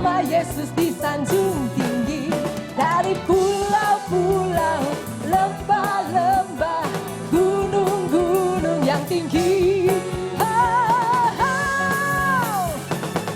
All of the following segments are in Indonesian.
Nama Yesus disanjung tinggi dari pulau-pulau, lembah-lembah, gunung-gunung yang tinggi.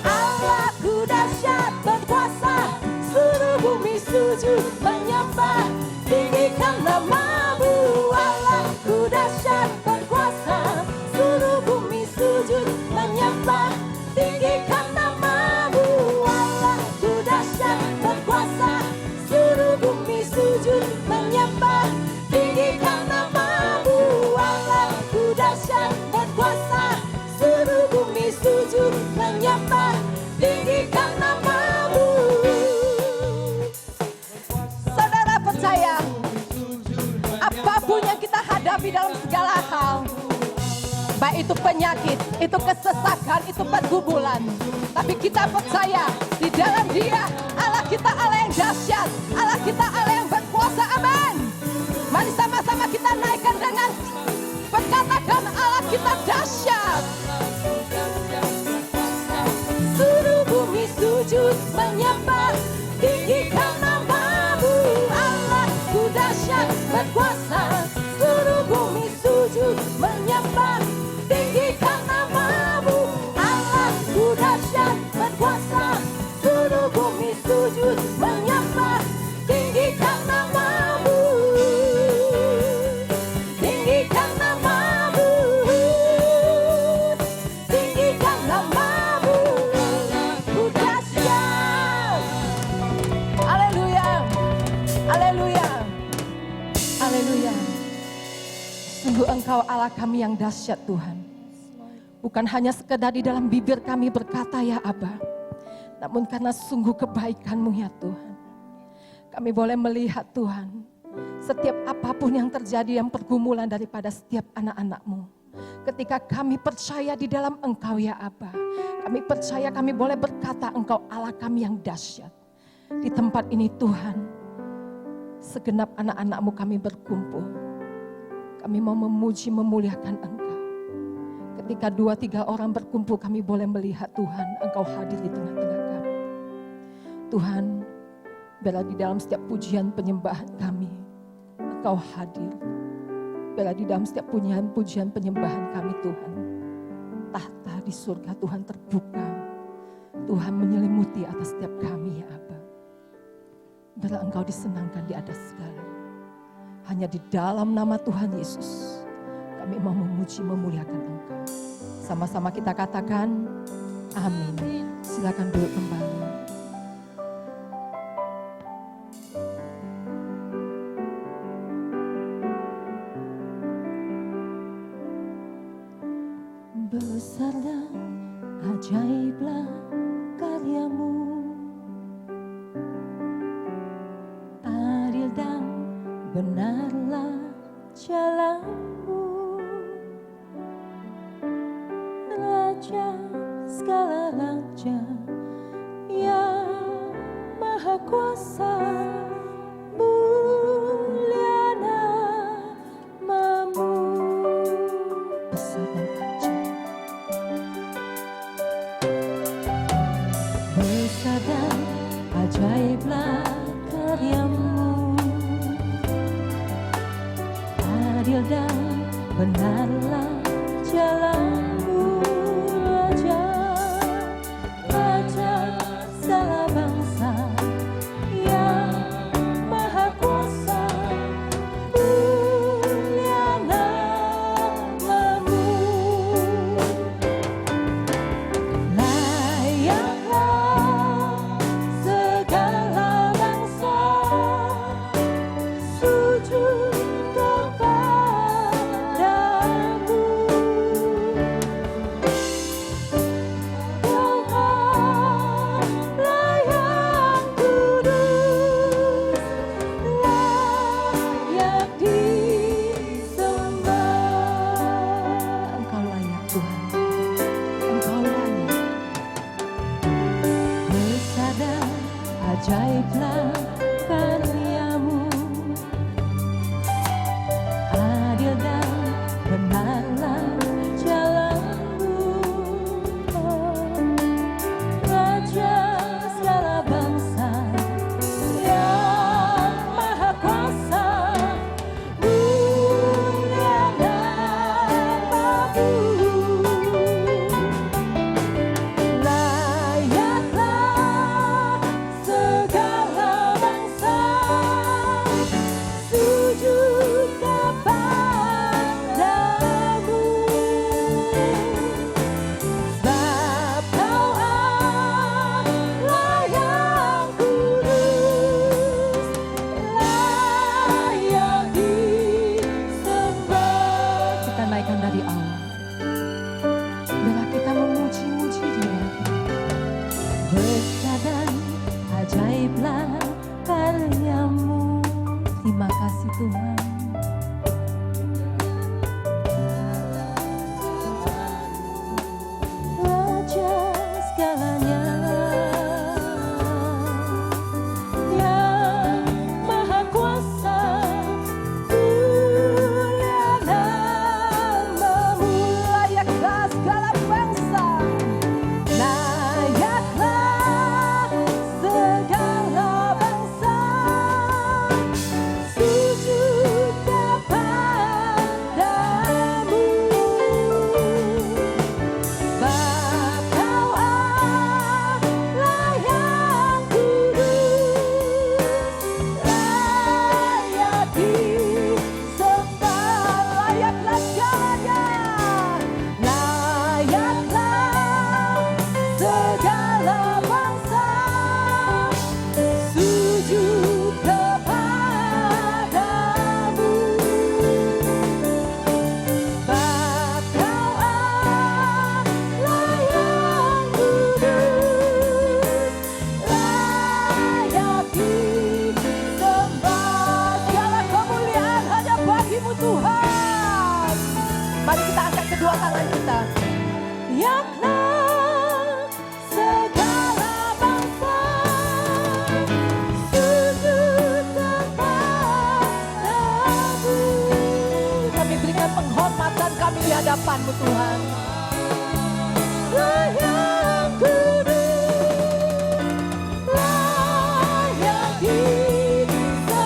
Allahku dahsyat berkuasa, seluruh bumi sujud menyembah, tinggikan namamu. Allahku dahsyat berkuasa, seluruh bumi sujud menyembah, tinggikan namamu. Allahku dahsyat berkuasa, seluruh bumi sujud menyembah, tinggikan namamu. Allahku dahsyat berkuasa, seluruh bumi sujud menyembah, tinggikan namamu. Saudara percaya, apapun yang kita hadapi dalam segala hal, baik itu penyakit, itu kesesakan, itu pergumulan, tapi kita percaya di dalam Dia, Allah kita Allah yang dahsyat, Allah kita Allah yang berkuasa. Amin. Mari sama-sama kita naikkan dengan berkatakan Allah kita dahsyat. Seluruh bumi sujud menyembah, tinggikan namamu. Allahku dahsyat berkuasa, seluruh bumi sujud menyembah, tinggikan namamu. Allahku dahsyat berkuasa, seluruh bumi sujud menyembah, tinggikan namamu. Tinggikan namamu, tinggikan namamu. Allahku dahsyat. Haleluya, haleluya, haleluya. Sungguh Engkau Allah kami yang dahsyat Tuhan. Bukan hanya sekedar di dalam bibir kami berkata ya Aba, namun karena sungguh kebaikan-Mu ya Tuhan. Kami boleh melihat Tuhan, setiap apapun yang terjadi yang pergumulan daripada setiap anak-anak-Mu. Ketika kami percaya di dalam Engkau ya Aba, kami percaya kami boleh berkata Engkau Allah kami yang dahsyat. Di tempat ini Tuhan, segenap anak-anak-Mu kami berkumpul. Kami mau memuji memuliakan Engkau. Ketika 2-3 orang berkumpul kami boleh melihat Tuhan Engkau hadir di tengah-tengah kami. Tuhan, biarlah di dalam setiap pujian penyembahan kami Engkau hadir. Biarlah di dalam setiap pujian penyembahan kami Tuhan, tahta di surga Tuhan terbuka. Tuhan menyelimuti atas setiap kami ya Aba. Biarlah Engkau disenangkan di atas segala. Hanya di dalam nama Tuhan Yesus kami mau memuji memuliakan Engkau. Sama-sama kita katakan amin. Silakan duduk kembali. Besar dan ajaiblah karya-Mu, adil dan benarlah jalan-Mu. Raja segala raja yang maha kuasa, mulia nama-Mu. Besar dan ajaib, besar dan ajaiblah karya-Mu, adil dan benarlah jalan-Mu. Raja, Raja segala bangsa yang maha kuasa, mulia nama-Mu. Layaklah segala bangsa sujud kepadamu. angkat tangan kita. Yaklah segala bangsa sujud kepadamu. Kami berikan penghormatan kami di hadapan-Mu Tuhan. Layak kudus, layak disembah,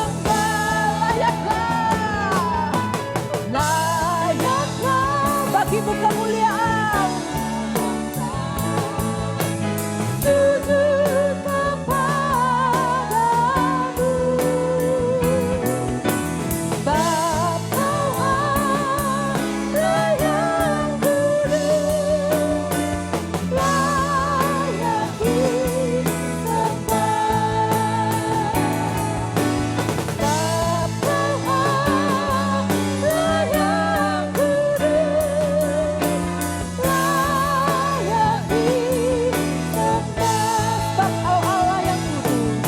layaklah bagi-Mu kemuliaan. Sujud kepadamu, Bapa Allah yang kudus, layak disembah. Bapa Allah yang kudus, layak disembah. Sebab Engkau Allah yang kudus,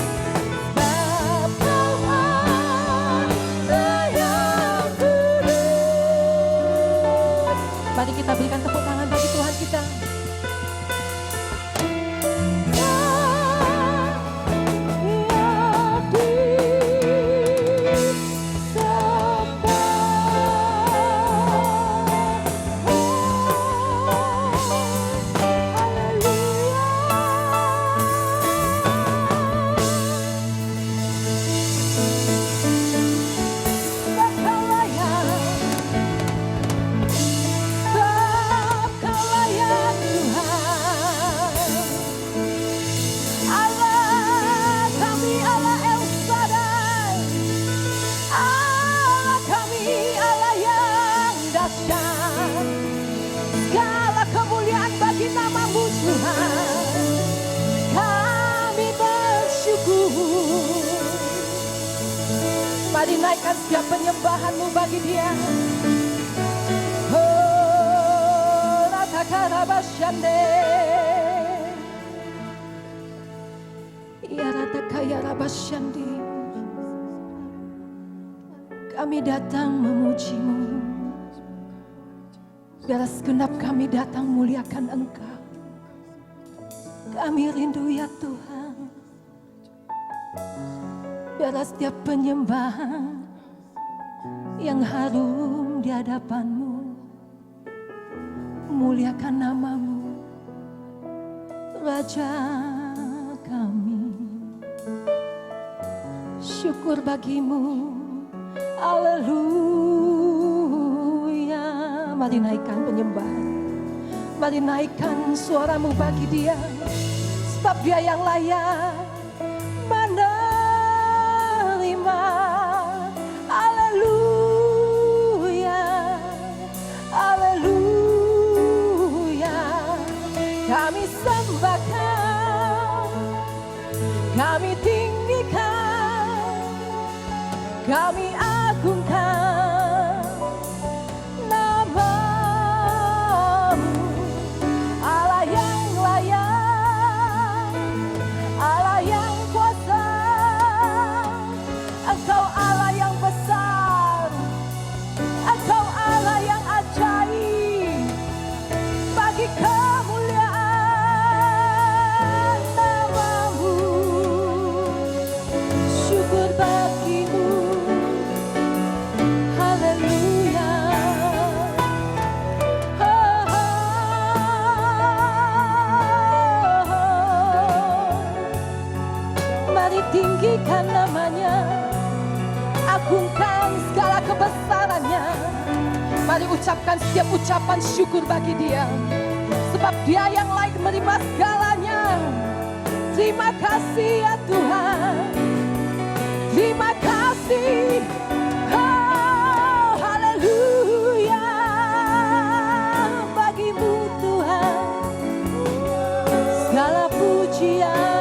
sebab Engkau Allah yang kudus. Mari kita berikan tepuk tangan bagi Tuhan kita. Segala kemuliaan bagi nama-Mu Tuhan, kami bersyukur. Mari naikkan setiap penyembahan-Mu bagi Dia. Oh, ratakarabashande, ya ratakayarabashande. Kami datang memuji-Mu. Biarlah segenap kami datang muliakan Engkau. Kami rindu ya Tuhan. Biarlah setiap penyembahan yang harum di hadapan-Mu, muliakan nama-Mu, Raja kami. Syukur bagi-Mu. Haleluya. Mari naikkan penyembahan. Mari naikkan suaramu bagi Dia. Sebab Dia yang layak menerima. Haleluya. Haleluya. Kami sembahkan, kami tinggikan, kami agungkan tinggikan namanya, agungkan segala kebesarannya. Mari ucapkan setiap ucapan syukur bagi Dia, sebab Dia yang layak menerima segalanya. Terima kasih ya Tuhan, terima kasih. Oh, haleluya bagi-Mu Tuhan, segala pujian.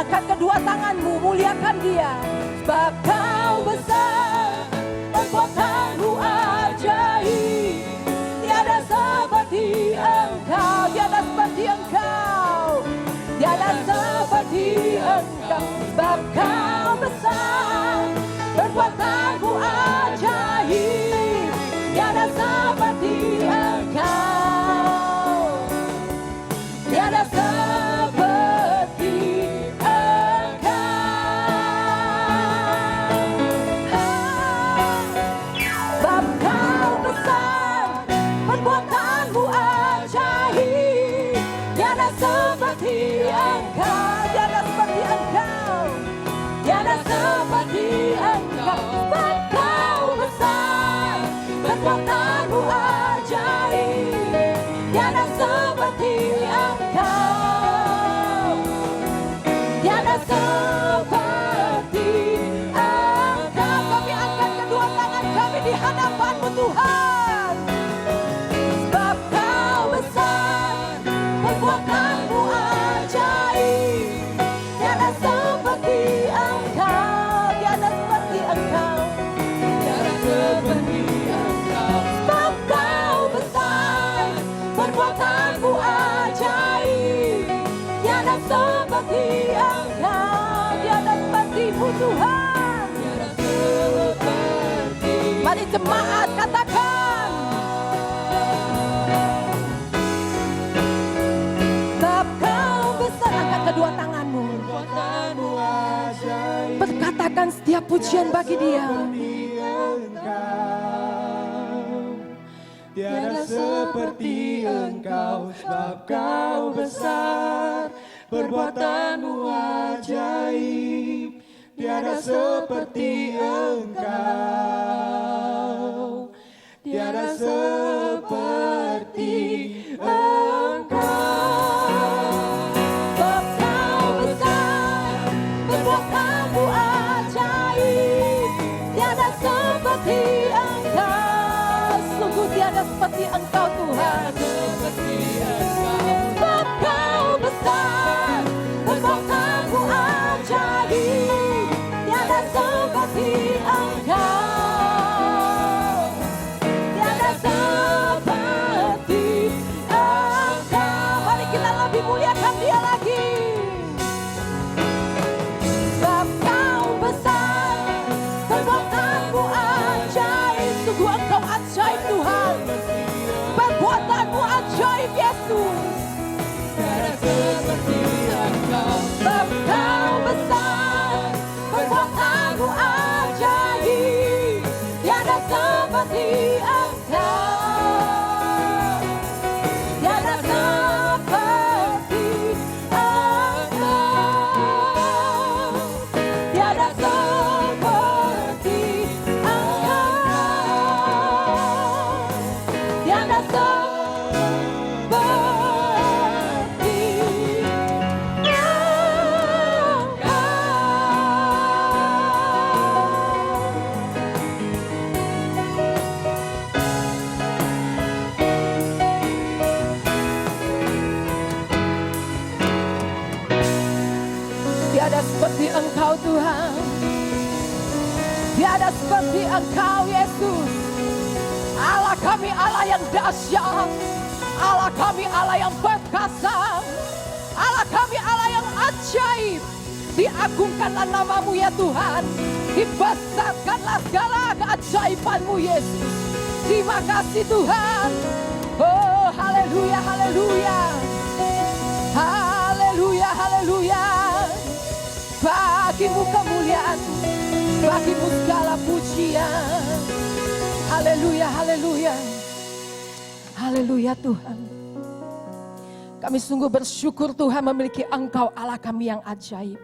angkat kedua tanganmu, muliakan Dia. Sebab Kau besar, perbuatanmu ajaib. Tiada seperti Engkau, tiada seperti Engkau, tiada seperti Engkau. Sebab Kau besar, perbuatanmu ajaib. Tiada seperti Engkau, tiada seperti Engkau. Sebab Kau besar, perbuatanmu ajaib. Tiada seperti Engkau, tiada seperti Engkau, tiada seperti Engkau. Sebab Kau besar, perbuatanmu ajaib. Tiada seperti Engkau, tiada seperti Engkau. Kami angkat kedua tangan kami di hadapan-Mu Tuhan. Sebab Kau besar, perbuatanmu ajaib. Tiada seperti Engkau, tiada seperti Engkau, tiada seperti Engkau. Sebab Kau besar, perbuatanmu ajaib. Tiada seperti Engkau, tiada seperti-Mu Tuhan. Tiada seperti. Mari jemaat katakan. Sebab Kau besar, angkat kedua tanganmu. Perbuatanmu ajaib. Berkatakan setiap pujian bagi Dia. Tiada seperti Engkau, sebab Kau besar, perbuatanmu ajaib. Tiada seperti Engkau, tiada seperti Engkau. Sebab Kau besar, perbuatanmu ajaib. Tiada seperti Engkau, sungguh tiada seperti Engkau Tuhan. Sebab Kau besar, perbuatanmu ajaib. Tiada seperti Engkau, tiada seperti Engkau. Mari kita lebih muliakan Dia lagi. Sebab Kau besar, perbuatanmu ajaib. Sungguh Engkau ajaib Tuhan. Perbuatanmu ajaib Yesus. Tiada seperti Engkau. Sebab Kau besar, perbuatanmu ajaib. Tiada seperti Engkau, tiada seperti Engkau, tiada seperti Engkau, tiada seperti Engkau Tuhan. Tiada seperti Engkau Yesus. Allah kami Allah yang dahsyat. Allah kami Allah yang perkasa. Allah kami Allah yang ajaib. Diagungkanlah nama-Mu ya Tuhan. Dibesarkanlah segala keajaiban-Mu Yesus. Terima kasih Tuhan. Oh haleluya haleluya. Haleluya haleluya. Bagi-Mu kemuliaan, bagi-Mu segala pujian. Haleluya, haleluya. Haleluya Tuhan. Kami sungguh bersyukur Tuhan memiliki Engkau Allah kami yang ajaib.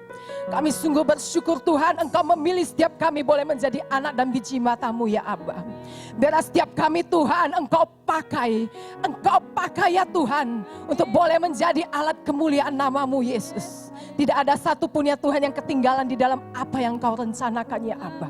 Kami sungguh bersyukur Tuhan Engkau memilih setiap kami boleh menjadi anak dan biji mata-Mu ya Abba. Biarlah setiap kami Tuhan Engkau pakai ya Tuhan untuk boleh menjadi alat kemuliaan nama-Mu Yesus. Tidak ada satupun ya Tuhan yang ketinggalan di dalam apa yang Kau rencanakan ya Abba.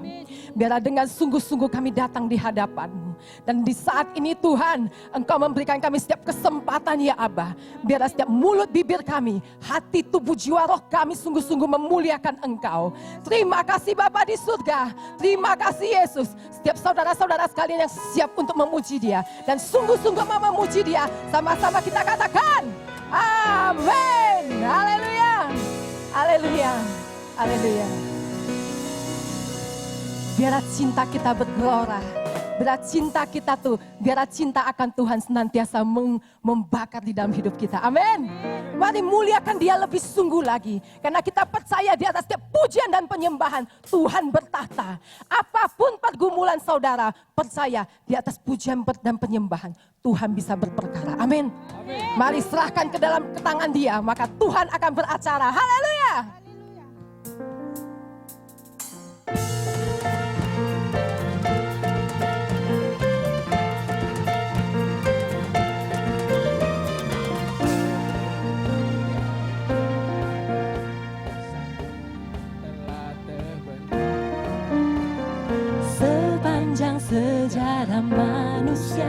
Biarlah dengan sungguh-sungguh kami datang di hadapan-Mu. Dan di saat ini Tuhan, Engkau memberikan kami setiap kesempatan ya Abba. Biarlah setiap mulut bibir kami, hati, tubuh, jiwa, roh kami sungguh-sungguh memuliakan Engkau. Terima kasih Bapa di surga. Terima kasih Yesus. Setiap saudara-saudara sekalian yang siap untuk memuji Dia. Dan sungguh-sungguh mau memuji Dia. Sama-sama kita katakan, amin. Haleluya. Haleluya. Haleluya. Biarlah cinta kita bergelora. Biarlah cinta kita tuh, biarlah cinta akan Tuhan senantiasa membakar di dalam hidup kita. Amin. Mari muliakan Dia lebih sungguh lagi. Karena kita percaya di atas setiap pujian dan penyembahan Tuhan bertahta. Apapun pergumulan saudara, percaya di atas pujian dan penyembahan Tuhan bisa berperkara. Amin. Mari serahkan ke dalam tangan Dia, maka Tuhan akan beracara. Haleluya. Sepanjang sejarah manusia,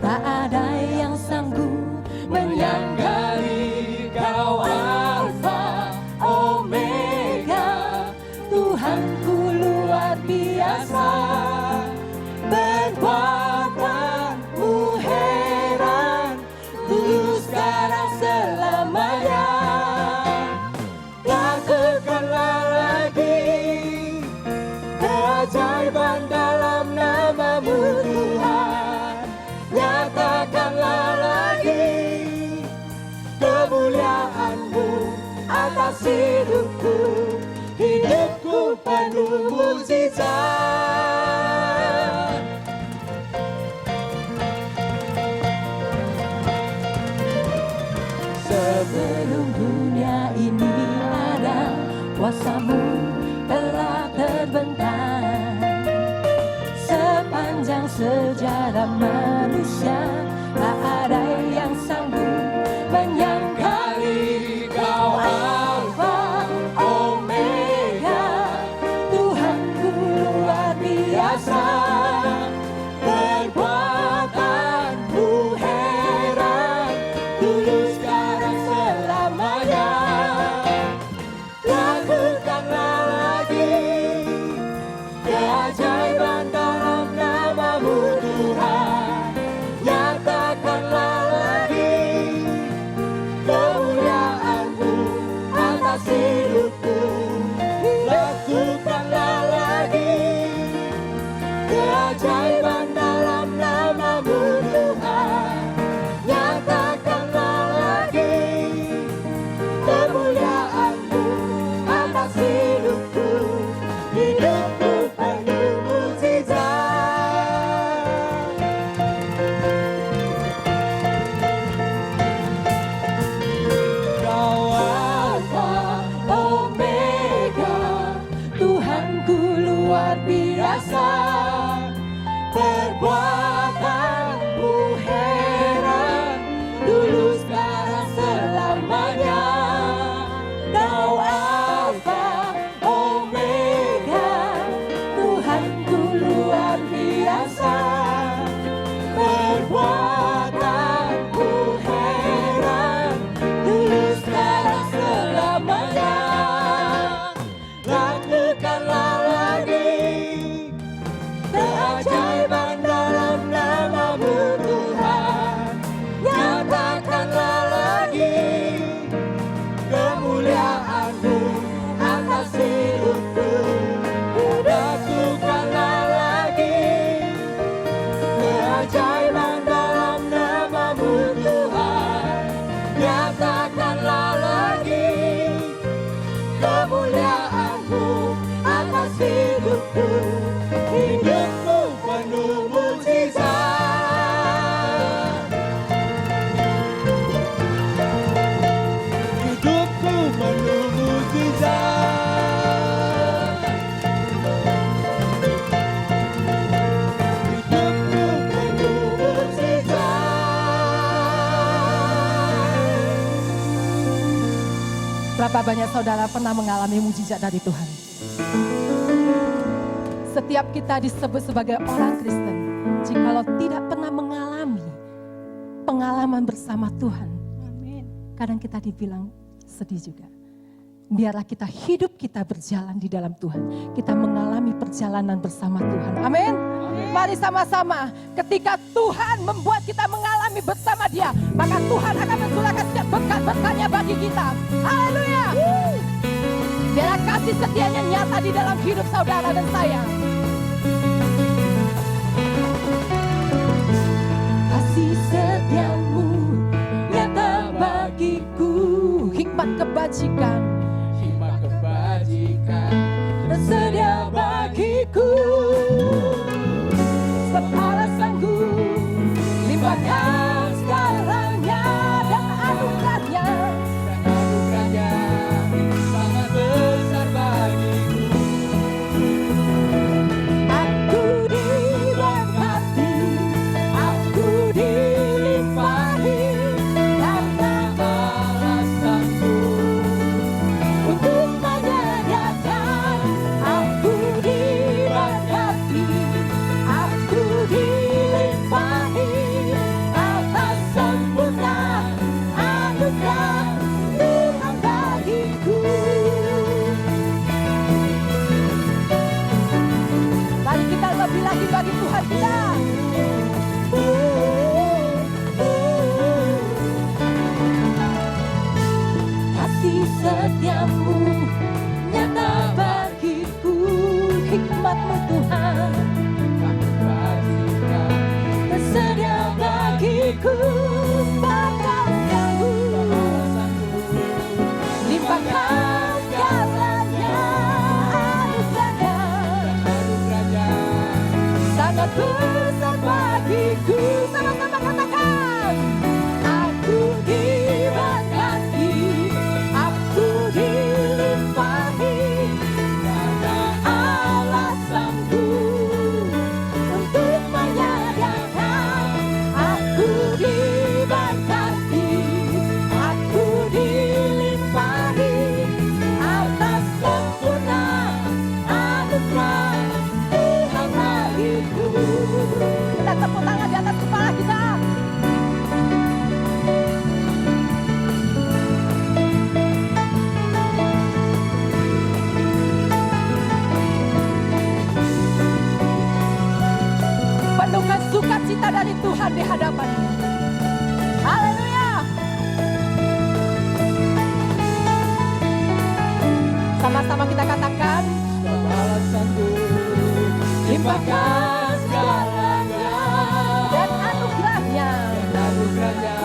tak ada yang sanggup menyangkali Kau Alfa Omega. Tuhanku luar biasa, perbuatanmu heran, dulu sekarang selamanya. Lakukanlah lagi keajaiban dalam nama-Mu Tuhan. Nyatakanlah lagi kemuliaan-Mu atas hidupku. Hidupku penuh mukjizat. Sebelum dunia ini ada, kuasa-Mu telah terbentang. Sepanjang sejarah manusia, tak ada yang sanggup menyangkali Kau Alfa Omega. Tuhanku luar biasa, perbuatanmu heran, dulu sekarang selamanya. Lakukanlah lagi keajaiban dalam nama-Mu Tuhan. Nyata Berapa banyak saudara pernah mengalami mujizat dari Tuhan? Setiap kita disebut sebagai orang Kristen, jikalau tidak pernah mengalami pengalaman bersama Tuhan, kadang kita dibilang sedih juga. Biarlah kita hidup kita berjalan di dalam Tuhan. Kita mengalami perjalanan bersama Tuhan. Amin. Mari sama-sama. Ketika Tuhan membuat kita mengalami bersama Dia, maka Tuhan akan mencurahkan setiap berkat-berkatnya bagi kita. Haleluya. Biarlah kasih setianya nyata di dalam hidup saudara dan saya. Kasih setiamu nyata bagiku, hikmat kebajikan tersedia bagiku. Sebab Allah sanggup limpahkan segalanya dan anugerahnya sangat besar bagiku. Aku diberkati, aku dilimpahi karena Allah sanggup untuk menyediakan. Aku diberkati, aku dilimpahi atas sempurna anugerah Tuhan bagiku. Mari kita lebih lagi bagi Tuhan kita. Kasih setiamu nyata bagiku, hikmatmu Tuhan tersedia bagiku. Bagiku limpahkan segalanya anugerahnya sangat besar bagiku. Sama-sama katakan, aku diberkati, aku dilimpahi karena Allah sanggup untuk menyediakan. Aku diberkati, aku dilimpahi atas sempurna anugerah Tuhan bagiku. Kita tepuk tangan di atas kepala kita. Penuhkan sukacita dari Tuhan di hadapan-Nya. Haleluya. Sama-sama kita katakan, Allah sanggup limpahkan segalanya dan anugerahnya. anugerahnya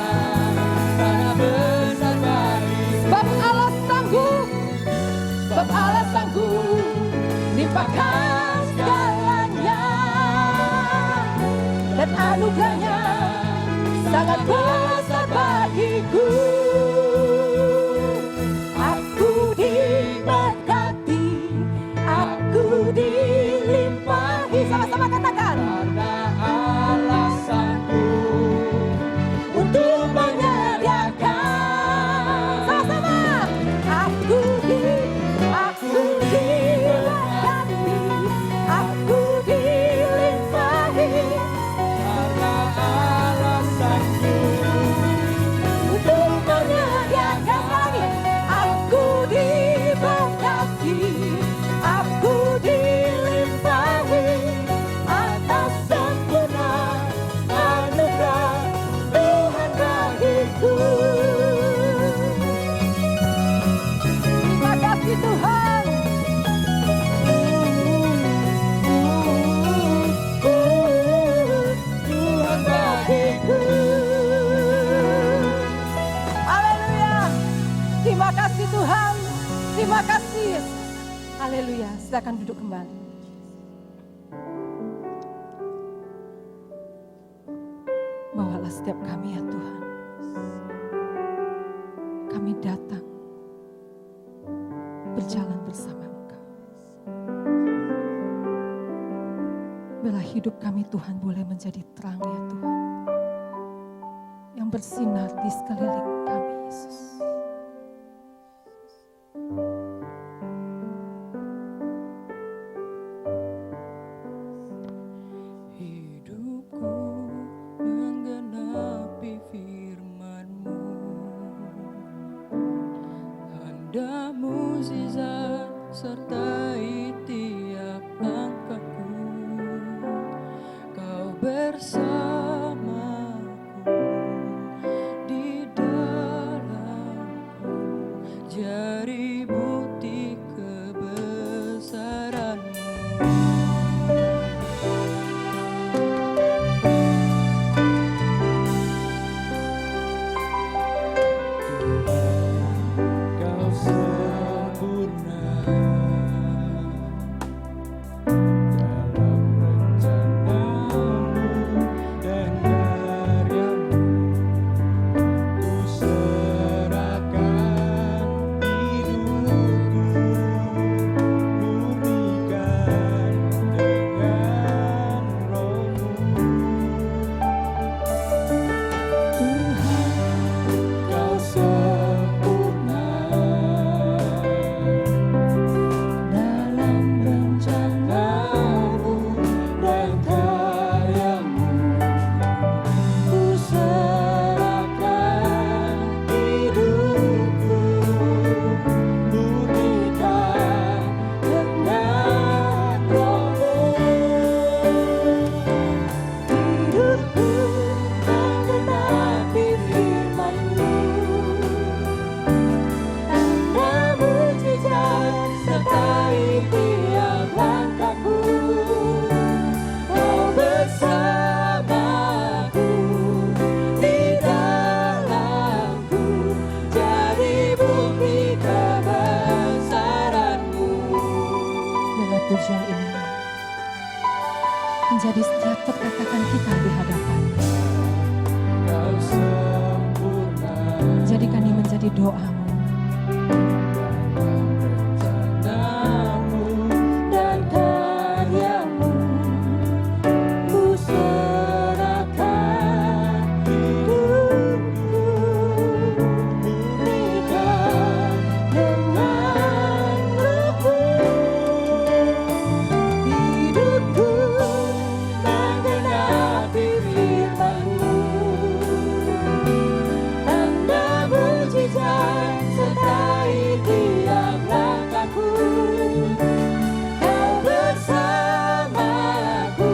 sangat besar bagiku. Sebab Allah sanggup, sebab Allah sanggup limpahkan segalanya dan anugerahnya sangat besar bagiku. Aku diberkati, aku dilimpahi. Sama-sama katakan, Karena Allah sanggup untuk menyediakan. Sama-sama, aku diberkati, aku dilimpahi karena Allah sanggup untuk menyediakan. Sekali lagi, aku diberkati, aku dilimpahi atas sempurna anugerah Tuhan bagiku. Terima kasih Tuhan. Tuhan bagiku. Haleluya. Terima kasih Tuhan. Terima kasih. Haleluya. Silakan duduk kembali. Bawalah setiap kami ya Tuhan. Kami datang berjalan bersama Engkau. Biarlah hidup kami Tuhan boleh menjadi terang ya Tuhan, yang bersinar di sekeliling kami Yesus. menjadi doamu. Rencanamu Dan karyamu ku serahkan hidupku, nikah dengan Rohmu. Hidupku menggenapi firman-Mu, tanda mujizat sertai tiap langkahku. Kau bersamaku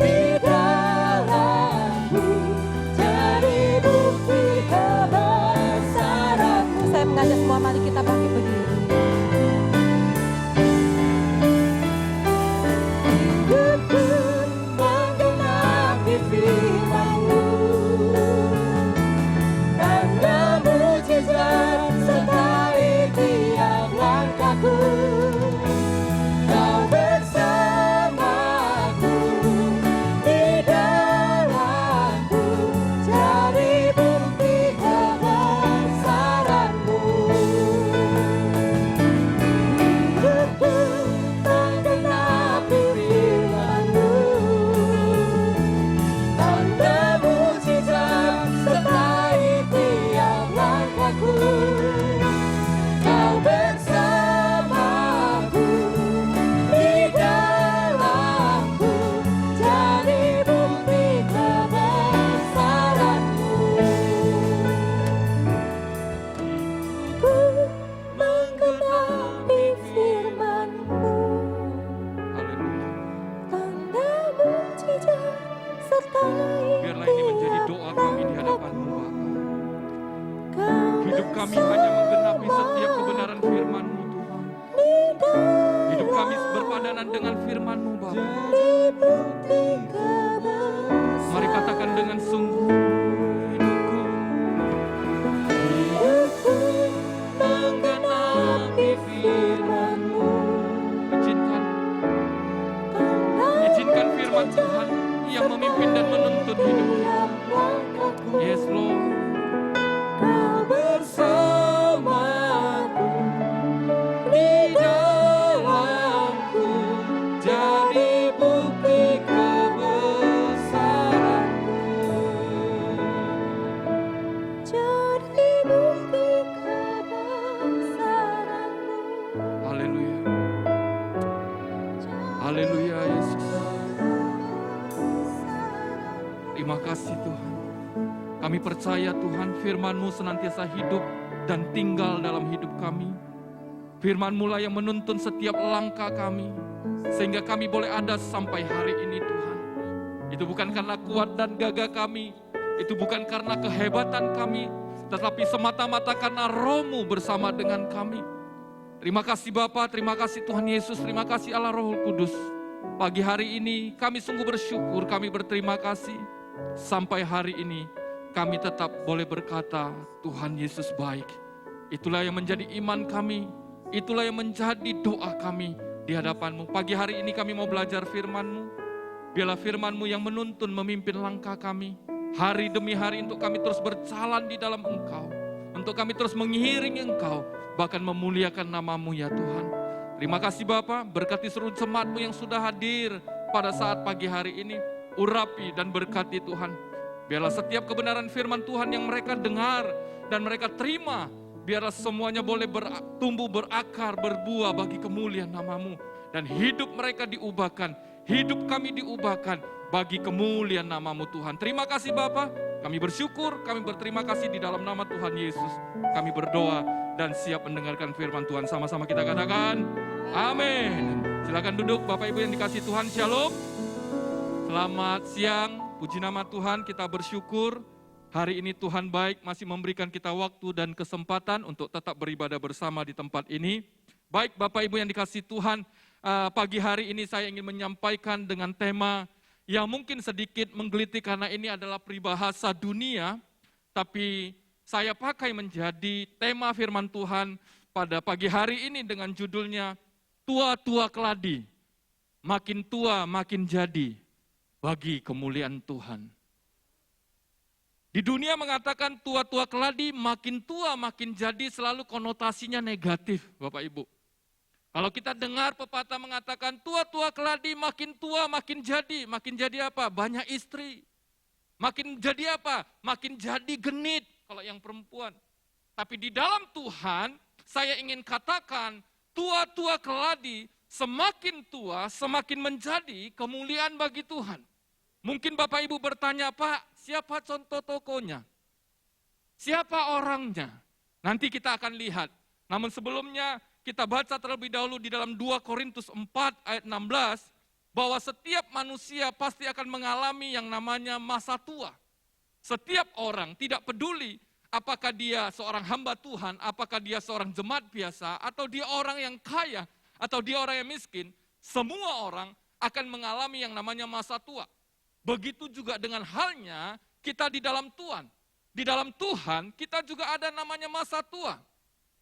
di dalamku, jadi bukti kebesaran-Mu. Saya mengajak semua, mari kita bangkit berdiri. Hidupku menggenapi firman-Mu, tanda mujizat sertai tiap langkahku. Kau bersamaku di dalamku, jadi bukti kebesaran-Mu. Hidupku menggenapi firman-Mu, tanda mujizat sertai tiap langkahku. Kau bersamaku di dalamku, jadi bukti kebesaran-Mu. Ku menggenapi firman-Mu, Haleluya. tanda mujizat sertai Biarlah ini menjadi doa kami di hadapan-Mu, Bapa. Hidup kami hanya menggenapi setiap kebenaran firman-Mu, Tuhan. Hidup kami berpadanan dengan firman-Mu, Bapa. Mari katakan dengan sungguh, hidupku menggenapi firman-Mu, izinkan firman Tuhan yang memimpin dan menuntun hidup kita. Yes, Lord. Kau bersamaku di dalamku, jadi bukti kebesaran-Mu, jadi bukti kebesaran-Mu. Haleluya. Haleluya, Yesus. Terima kasih Tuhan. Kami percaya Tuhan firman-Mu senantiasa hidup dan tinggal dalam hidup kami. Firman-Mu lah yang menuntun setiap langkah kami, sehingga kami boleh ada sampai hari ini Tuhan. Itu bukan karena kuat dan gagah kami, itu bukan karena kehebatan kami, tetapi semata-mata karena Roh-Mu bersama dengan kami. Terima kasih Bapa, terima kasih Tuhan Yesus, terima kasih Allah Roh Kudus. Pagi hari ini kami sungguh bersyukur, kami berterima kasih. Sampai hari ini kami tetap boleh berkata Tuhan Yesus baik. Itulah yang menjadi iman kami, itulah yang menjadi doa kami di hadapan-Mu. Pagi hari ini kami mau belajar firman-Mu. Biarlah firman-Mu yang menuntun, memimpin langkah kami. Hari demi hari untuk kami terus berjalan di dalam Engkau. Untuk kami terus mengiringi Engkau, bahkan memuliakan nama-Mu ya Tuhan. Terima kasih Bapa, berkati seluruh jemaat-Mu yang sudah hadir pada saat pagi hari ini. Urapi dan berkati Tuhan. Biarlah setiap kebenaran firman Tuhan yang mereka dengar dan mereka terima, biarlah semuanya boleh tumbuh berakar, berbuah bagi kemuliaan nama-Mu. Dan hidup mereka diubahkan, hidup kami diubahkan bagi kemuliaan nama-Mu Tuhan. Terima kasih Bapa, kami bersyukur, kami berterima kasih di dalam nama Tuhan Yesus. Kami berdoa dan siap mendengarkan firman Tuhan. Sama-sama kita katakan, amin. Silakan duduk Bapak Ibu yang dikasihi Tuhan, shalom. Selamat siang, puji nama Tuhan, kita bersyukur hari ini Tuhan baik masih memberikan kita waktu dan kesempatan untuk tetap beribadah bersama di tempat ini. Baik Bapak Ibu yang dikasihi Tuhan, pagi hari ini saya ingin menyampaikan dengan tema yang mungkin sedikit menggelitik karena ini adalah peribahasa dunia, tapi saya pakai menjadi tema firman Tuhan pada pagi hari ini dengan judulnya Tua-tua Keladi, Makin Tua Makin Jadi, Bagi Kemuliaan Tuhan. Di dunia mengatakan tua-tua keladi, makin tua makin jadi, selalu konotasinya negatif, Bapak Ibu. Kalau kita dengar pepatah mengatakan tua-tua keladi, makin tua makin jadi apa? Banyak istri. Makin jadi apa? Makin jadi genit kalau yang perempuan. Tapi di dalam Tuhan, saya ingin katakan, tua-tua keladi, semakin tua, semakin menjadi kemuliaan bagi Tuhan. Mungkin Bapak Ibu bertanya, Pak, siapa contoh tokonya? Siapa orangnya? Nanti kita akan lihat. Namun sebelumnya, kita baca terlebih dahulu di dalam 2 Korintus 4 ayat 16, bahwa setiap manusia pasti akan mengalami yang namanya masa tua. Setiap orang, tidak peduli apakah dia seorang hamba Tuhan, apakah dia seorang jemaat biasa, atau dia orang yang kaya, atau dia orang yang miskin, semua orang akan mengalami yang namanya masa tua. Begitu juga dengan halnya kita di dalam Tuhan. Di dalam Tuhan kita juga ada namanya masa tua.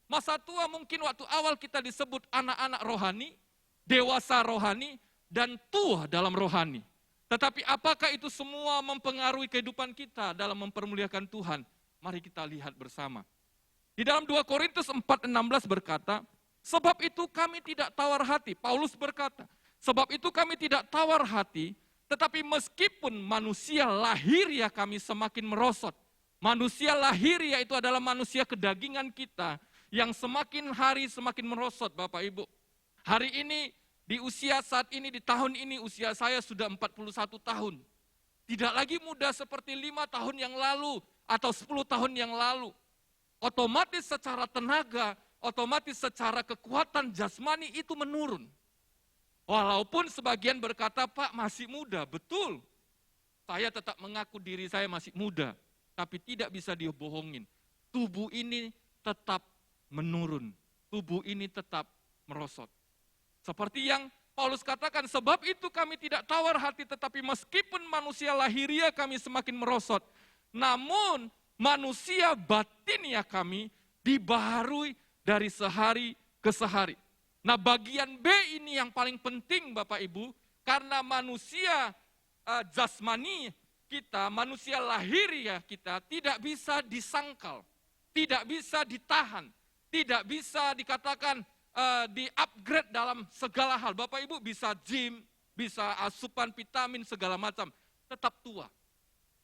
Masa tua mungkin waktu awal kita disebut anak-anak rohani, dewasa rohani, dan tua dalam rohani. Tetapi apakah itu semua mempengaruhi kehidupan kita dalam mempermuliakan Tuhan? Mari kita lihat bersama. Di dalam 2 Korintus 4:16 berkata, sebab itu kami tidak tawar hati. Paulus berkata, sebab itu kami tidak tawar hati, tetapi meskipun manusia lahiriah kami semakin merosot. Manusia lahiriah itu adalah manusia kedagingan kita, yang semakin hari semakin merosot, Bapak Ibu. Hari ini, di usia saat ini, di tahun ini, usia saya sudah 41 tahun. Tidak lagi muda seperti 5 tahun yang lalu, atau 10 tahun yang lalu. Otomatis secara tenaga, otomatis secara kekuatan jasmani itu menurun. Walaupun sebagian berkata, Pak masih muda, betul. Saya tetap mengaku diri saya masih muda, tapi tidak bisa dibohongin. Tubuh ini tetap menurun, tubuh ini tetap merosot. Seperti yang Paulus katakan, sebab itu kami tidak tawar hati, tetapi meskipun manusia lahiriah kami semakin merosot, namun manusia batiniah kami dibaharui dari sehari ke sehari. Nah, bagian B ini yang paling penting Bapak Ibu, karena manusia jasmani kita, manusia lahiriah kita tidak bisa disangkal, tidak bisa ditahan, tidak bisa dikatakan di-upgrade dalam segala hal. Bapak Ibu bisa gym, bisa asupan vitamin, segala macam, tetap tua.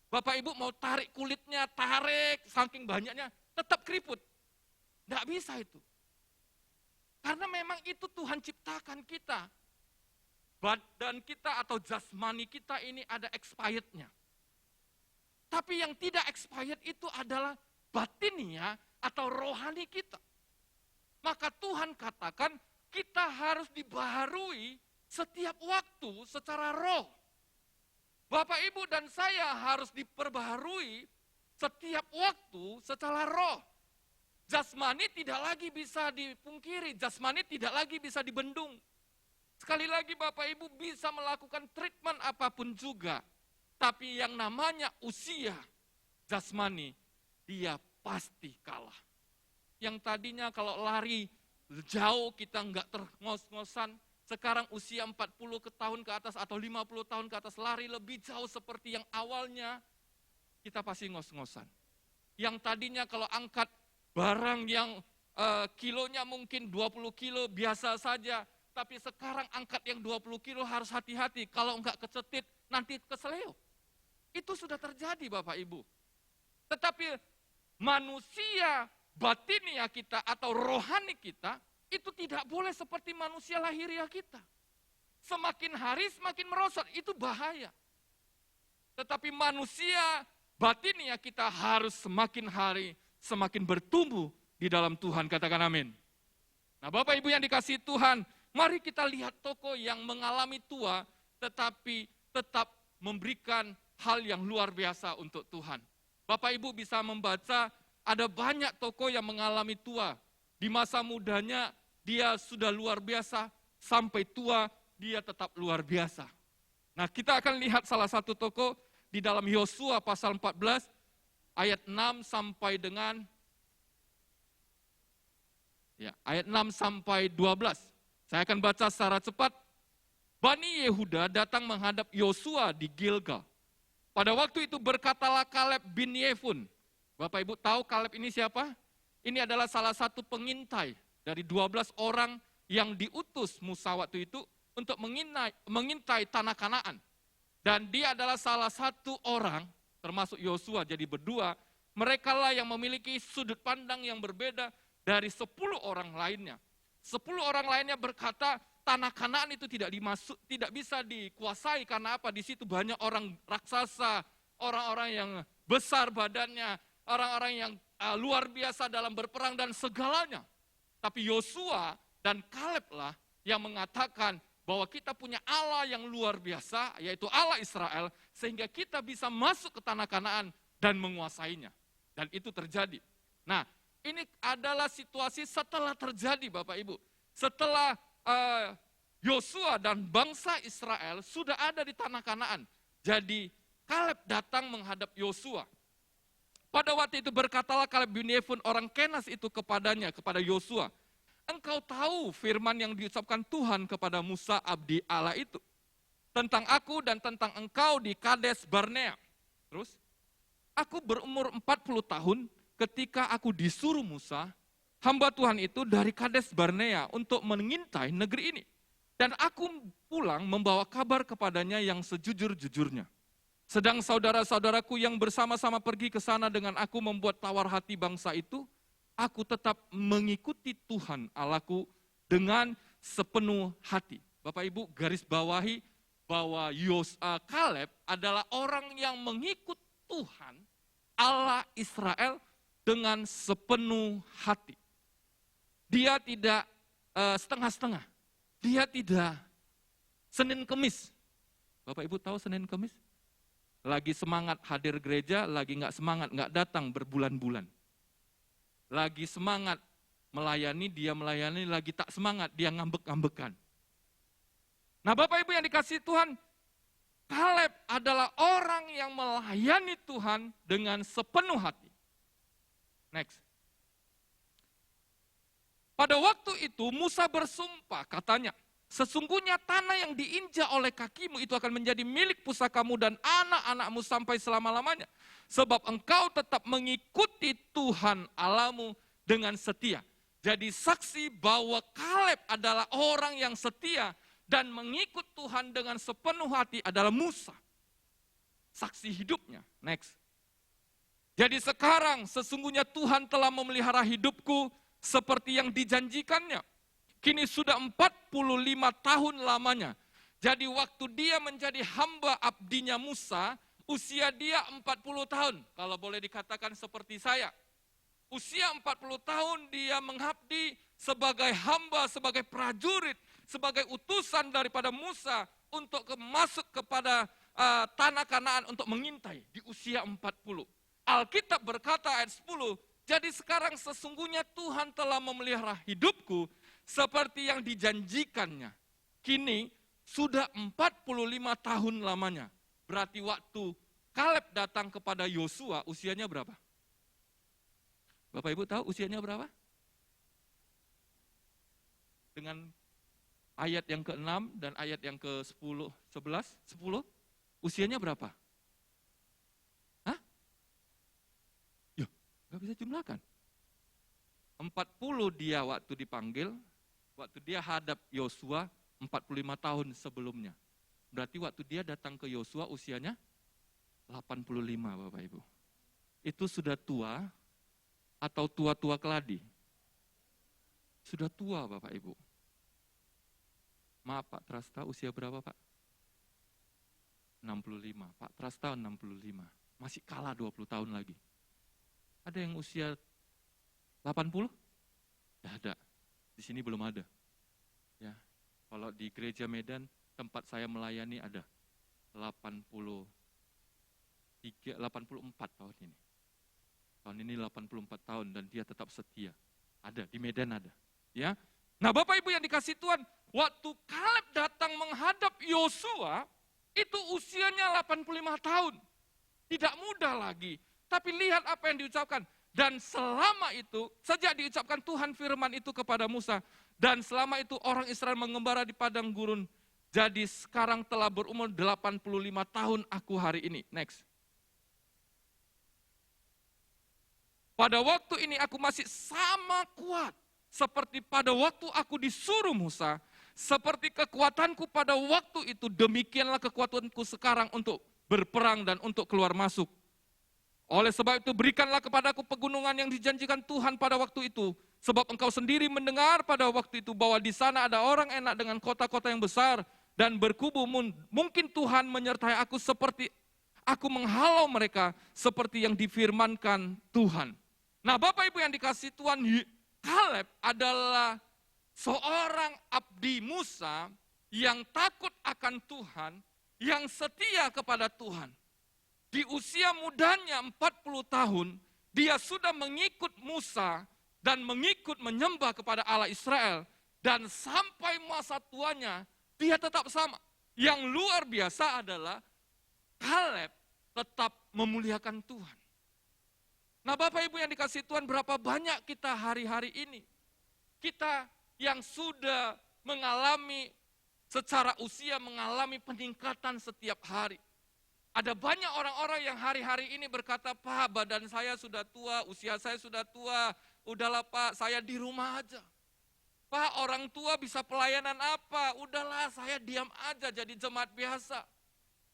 Bapak Ibu mau tarik kulitnya, tarik, saking banyaknya, tetap keriput. Tidak bisa itu. Karena memang itu Tuhan ciptakan kita. Badan kita atau jasmani kita ini ada expirednya. Tapi yang tidak expired itu adalah batinnya atau rohani kita. Maka Tuhan katakan kita harus dibaharui setiap waktu secara roh. Bapak, Ibu, dan saya harus diperbaharui setiap waktu secara roh. Jasmani tidak lagi bisa dipungkiri, jasmani tidak lagi bisa dibendung. Sekali lagi Bapak Ibu bisa melakukan treatment apapun juga, tapi yang namanya usia jasmani, dia pasti kalah. Yang tadinya kalau lari jauh kita enggak terngos-ngosan, sekarang usia 40 tahun ke atas atau 50 tahun ke atas lari lebih jauh seperti yang awalnya, kita pasti ngos-ngosan. Yang tadinya kalau angkat barang yang kilonya mungkin 20 kilo biasa saja, tapi sekarang angkat yang 20 kilo harus hati-hati, kalau enggak kecetit nanti keseleo. Itu sudah terjadi Bapak Ibu. Tetapi manusia batiniah kita atau rohani kita, itu tidak boleh seperti manusia lahiriah kita. Semakin hari semakin merosot, itu bahaya. Tetapi manusia batiniah kita harus semakin hari semakin bertumbuh di dalam Tuhan, katakan amin. Nah Bapak Ibu yang dikasihi Tuhan, mari kita lihat tokoh yang mengalami tua, tetapi tetap memberikan hal yang luar biasa untuk Tuhan. Bapak Ibu bisa membaca, ada banyak tokoh yang mengalami tua. Di masa mudanya dia sudah luar biasa, sampai tua dia tetap luar biasa. Nah kita akan lihat salah satu tokoh di dalam Yosua pasal 14, ayat 6 sampai dengan ayat 6 sampai 12. Saya akan baca secara cepat. Bani Yehuda datang menghadap Yosua di Gilgal Pada waktu itu berkatalah Kaleb bin Yefun. Bapak Ibu tahu Kaleb ini siapa? Ini adalah salah satu pengintai dari 12 orang yang diutus Musa waktu itu untuk mengintai tanah Kanaan. Dan dia adalah salah satu orang, termasuk Yosua, jadi berdua, mereka lah yang memiliki sudut pandang yang berbeda dari 10 orang lainnya. 10 orang lainnya berkata, tanah Kanaan itu tidak bisa dikuasai karena apa? Di situ banyak orang raksasa, orang-orang yang besar badannya, orang-orang yang luar biasa dalam berperang dan segalanya. Tapi Yosua dan Kaleb lah yang mengatakan bahwa kita punya Allah yang luar biasa, yaitu Allah Israel, sehingga kita bisa masuk ke tanah Kanaan dan menguasainya. Dan itu terjadi. Nah, ini adalah situasi setelah terjadi Bapak Ibu. Setelah Yosua dan bangsa Israel sudah ada di tanah Kanaan. Jadi Kaleb datang menghadap Yosua. Pada waktu itu berkatalah Kaleb bin Yefun orang Kenas itu kepadanya, kepada Yosua. Engkau tahu firman yang diucapkan Tuhan kepada Musa abdi Allah itu. Tentang aku dan tentang engkau di Kades Barnea. Terus, aku berumur 40 tahun ketika aku disuruh Musa, hamba Tuhan itu dari Kades Barnea untuk mengintai negeri ini. Dan aku pulang membawa kabar kepadanya yang sejujur-jujurnya. Sedang saudara-saudaraku yang bersama-sama pergi ke sana dengan aku membuat tawar hati bangsa itu, aku tetap mengikuti Tuhan Allahku dengan sepenuh hati. Bapak Ibu garis bawahi bahwa Kaleb adalah orang yang mengikut Tuhan Allah Israel dengan sepenuh hati. Dia tidak setengah-setengah. Dia tidak Senin Kemis. Bapak Ibu tahu Senin Kemis? Lagi semangat hadir gereja, lagi nggak semangat, nggak datang berbulan-bulan. Lagi semangat melayani, dia melayani, lagi tak semangat, dia ngambek-ngambekan. Nah Bapak Ibu yang dikasihi Tuhan, Kaleb adalah orang yang melayani Tuhan dengan sepenuh hati. Next. Pada waktu itu Musa bersumpah, katanya, sesungguhnya tanah yang diinjak oleh kakimu itu akan menjadi milik pusakamu dan anak-anakmu sampai selama-lamanya. Sebab engkau tetap mengikuti Tuhan Allahmu dengan setia. Jadi saksi bahwa Kaleb adalah orang yang setia dan mengikut Tuhan dengan sepenuh hati adalah Musa. Saksi hidupnya. Next. Jadi sekarang sesungguhnya Tuhan telah memelihara hidupku seperti yang dijanjikannya. Kini sudah 45 tahun lamanya. Jadi waktu dia menjadi hamba abdinya Musa, usia dia 40 tahun, kalau boleh dikatakan seperti saya. Usia 40 tahun dia mengabdi sebagai hamba, sebagai prajurit, sebagai utusan daripada Musa untuk masuk kepada tanah Kanaan untuk mengintai di usia 40. Alkitab berkata ayat 10, jadi sekarang sesungguhnya Tuhan telah memelihara hidupku seperti yang dijanjikannya. Kini sudah 45 tahun lamanya. Berarti waktu Kaleb datang kepada Yosua, usianya berapa? Bapak Ibu tahu usianya berapa? Dengan ayat yang ke-6 dan ayat yang ke-10, 10, usianya berapa? Hah? Ya, gak bisa jumlahkan. 40 dia waktu dipanggil, waktu dia hadap Yosua 45 tahun sebelumnya. Berarti waktu dia datang ke Yosua usianya 85 Bapak Ibu. Itu sudah tua atau tua-tua keladi? Sudah tua Bapak Ibu. Maaf Pak Trasta usia berapa Pak? 65. Pak Trasta 65. Masih kalah 20 tahun lagi. Ada yang usia 80? Tidak ada. Di sini belum ada. Ya. Kalau di gereja Medan tempat saya melayani ada 84 tahun ini. Tahun ini 84 tahun dan dia tetap setia. Ada, di Medan ada. Ya. Nah Bapak Ibu yang dikasih Tuhan, waktu Kaleb datang menghadap Yosua, itu usianya 85 tahun. Tidak mudah lagi. Tapi lihat apa yang diucapkan. Dan selama itu, sejak diucapkan Tuhan firman itu kepada Musa, dan selama itu orang Israel mengembara di padang gurun. Jadi sekarang telah berumur 85 tahun aku hari ini. Next. Pada waktu ini aku masih sama kuat seperti pada waktu aku disuruh Musa, seperti kekuatanku pada waktu itu, demikianlah kekuatanku sekarang untuk berperang dan untuk keluar masuk. Oleh sebab itu berikanlah kepadaku pegunungan yang dijanjikan Tuhan pada waktu itu, sebab engkau sendiri mendengar pada waktu itu bahwa di sana ada orang enak dengan kota-kota yang besar dan berkubu. Mungkin Tuhan menyertai aku seperti aku menghalau mereka seperti yang difirmankan Tuhan. Nah, Bapak Ibu yang dikasihi Tuhan, Kaleb adalah seorang abdi Musa yang takut akan Tuhan, yang setia kepada Tuhan. Di usia mudanya 40 tahun, dia sudah mengikut Musa dan mengikut menyembah kepada Allah Israel. Dan sampai masa tuanya, dia tetap sama. Yang luar biasa adalah Kaleb tetap memuliakan Tuhan. Nah, Bapak Ibu yang dikasihi Tuhan, berapa banyak kita hari-hari ini, kita yang sudah mengalami secara usia, mengalami peningkatan setiap hari. Ada banyak orang-orang yang hari-hari ini berkata, Pak, badan saya sudah tua, usia saya sudah tua, udahlah Pak, saya di rumah aja. Pak, orang tua bisa pelayanan apa? Udahlah, saya diam aja jadi jemaat biasa.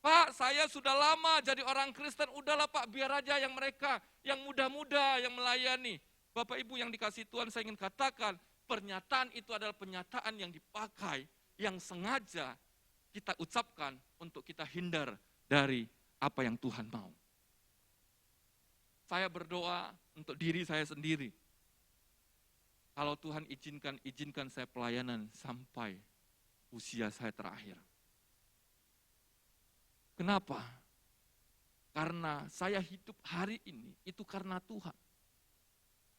Pak, saya sudah lama jadi orang Kristen, udahlah Pak, biar aja yang mereka, yang muda-muda yang melayani. Bapak Ibu yang dikasihi Tuhan, saya ingin katakan, pernyataan itu adalah pernyataan yang dipakai, yang sengaja kita ucapkan untuk kita hindar dari apa yang Tuhan mau. Saya berdoa untuk diri saya sendiri. Kalau Tuhan izinkan saya pelayanan sampai usia saya terakhir. Kenapa? Karena saya hidup hari ini, itu karena Tuhan.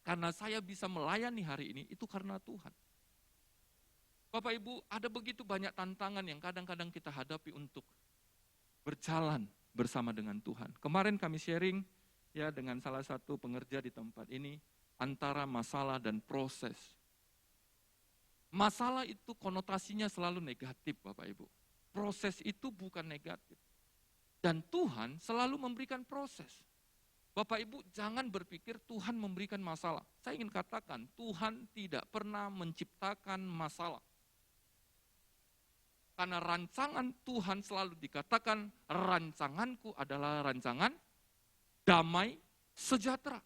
Karena saya bisa melayani hari ini, itu karena Tuhan. Bapak Ibu, ada begitu banyak tantangan yang kadang-kadang kita hadapi untuk berjalan bersama dengan Tuhan. Kemarin kami sharing ya dengan salah satu pengerja di tempat ini, antara masalah dan proses. Masalah itu konotasinya selalu negatif, Bapak Ibu. Proses itu bukan negatif. Dan Tuhan selalu memberikan proses. Bapak Ibu, jangan berpikir Tuhan memberikan masalah. Saya ingin katakan, Tuhan tidak pernah menciptakan masalah. Karena rancangan Tuhan selalu dikatakan, rancanganku adalah rancangan damai sejahtera.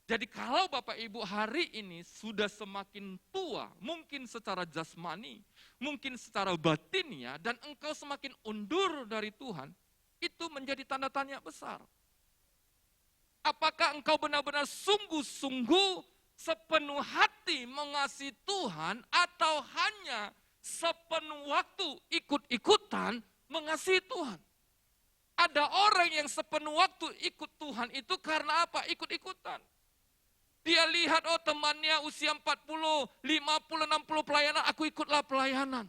Jadi kalau Bapak Ibu hari ini sudah semakin tua, mungkin secara jasmani, mungkin secara batinnya, dan engkau semakin undur dari Tuhan, itu menjadi tanda tanya besar. Apakah engkau benar-benar sungguh-sungguh sepenuh hati mengasihi Tuhan, atau hanya sepenuh waktu ikut-ikutan mengasihi Tuhan? Ada orang yang sepenuh waktu ikut Tuhan itu karena apa? Ikut-ikutan. Dia lihat, oh temannya usia 40, 50, 60 pelayanan, aku ikutlah pelayanan.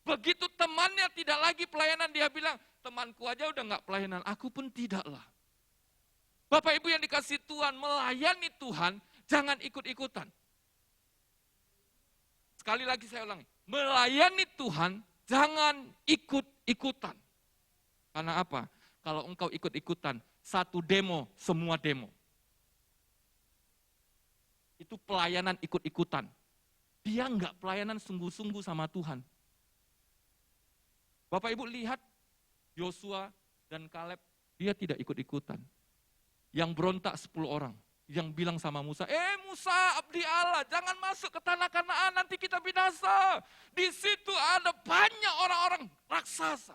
Begitu temannya tidak lagi pelayanan, dia bilang, temanku aja udah gak pelayanan, aku pun tidaklah. Bapak Ibu yang dikasihi Tuhan, melayani Tuhan, jangan ikut-ikutan. Sekali lagi saya ulangi, melayani Tuhan, jangan ikut-ikutan. Karena apa? Kalau engkau ikut-ikutan, satu demo, semua demo. Itu pelayanan ikut-ikutan. Dia enggak pelayanan sungguh-sungguh sama Tuhan. Bapak Ibu lihat Yosua dan Kaleb, dia tidak ikut-ikutan. Yang berontak 10 orang, yang bilang sama Musa, Musa abdi Allah, jangan masuk ke tanah Kanaan, nanti kita binasa. Di situ ada banyak orang-orang raksasa.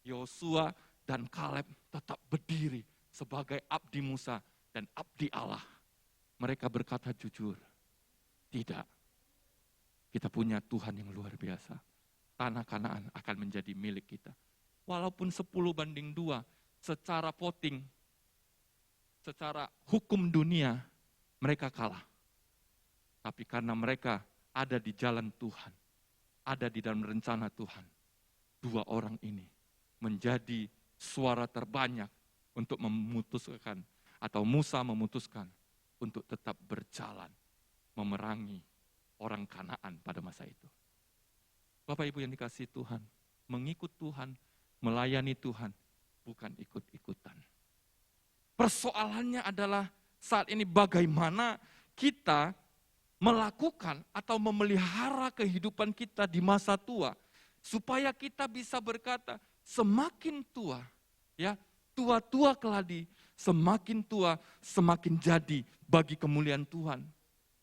Yosua dan Kaleb tetap berdiri sebagai abdi Musa dan abdi Allah. Mereka berkata jujur, tidak, kita punya Tuhan yang luar biasa. Tanah Kanaan akan menjadi milik kita. Walaupun 10-2, secara voting, secara hukum dunia, mereka kalah. Tapi karena mereka ada di jalan Tuhan, ada di dalam rencana Tuhan, 2 orang ini menjadi suara terbanyak untuk memutuskan, atau Musa memutuskan, untuk tetap berjalan, memerangi orang Kanaan pada masa itu. Bapak Ibu yang dikasihi Tuhan, mengikut Tuhan, melayani Tuhan, bukan ikut-ikutan. Persoalannya adalah saat ini bagaimana kita melakukan atau memelihara kehidupan kita di masa tua. Supaya kita bisa berkata, semakin tua, ya tua-tua keladi, semakin tua, semakin jadi bagi kemuliaan Tuhan.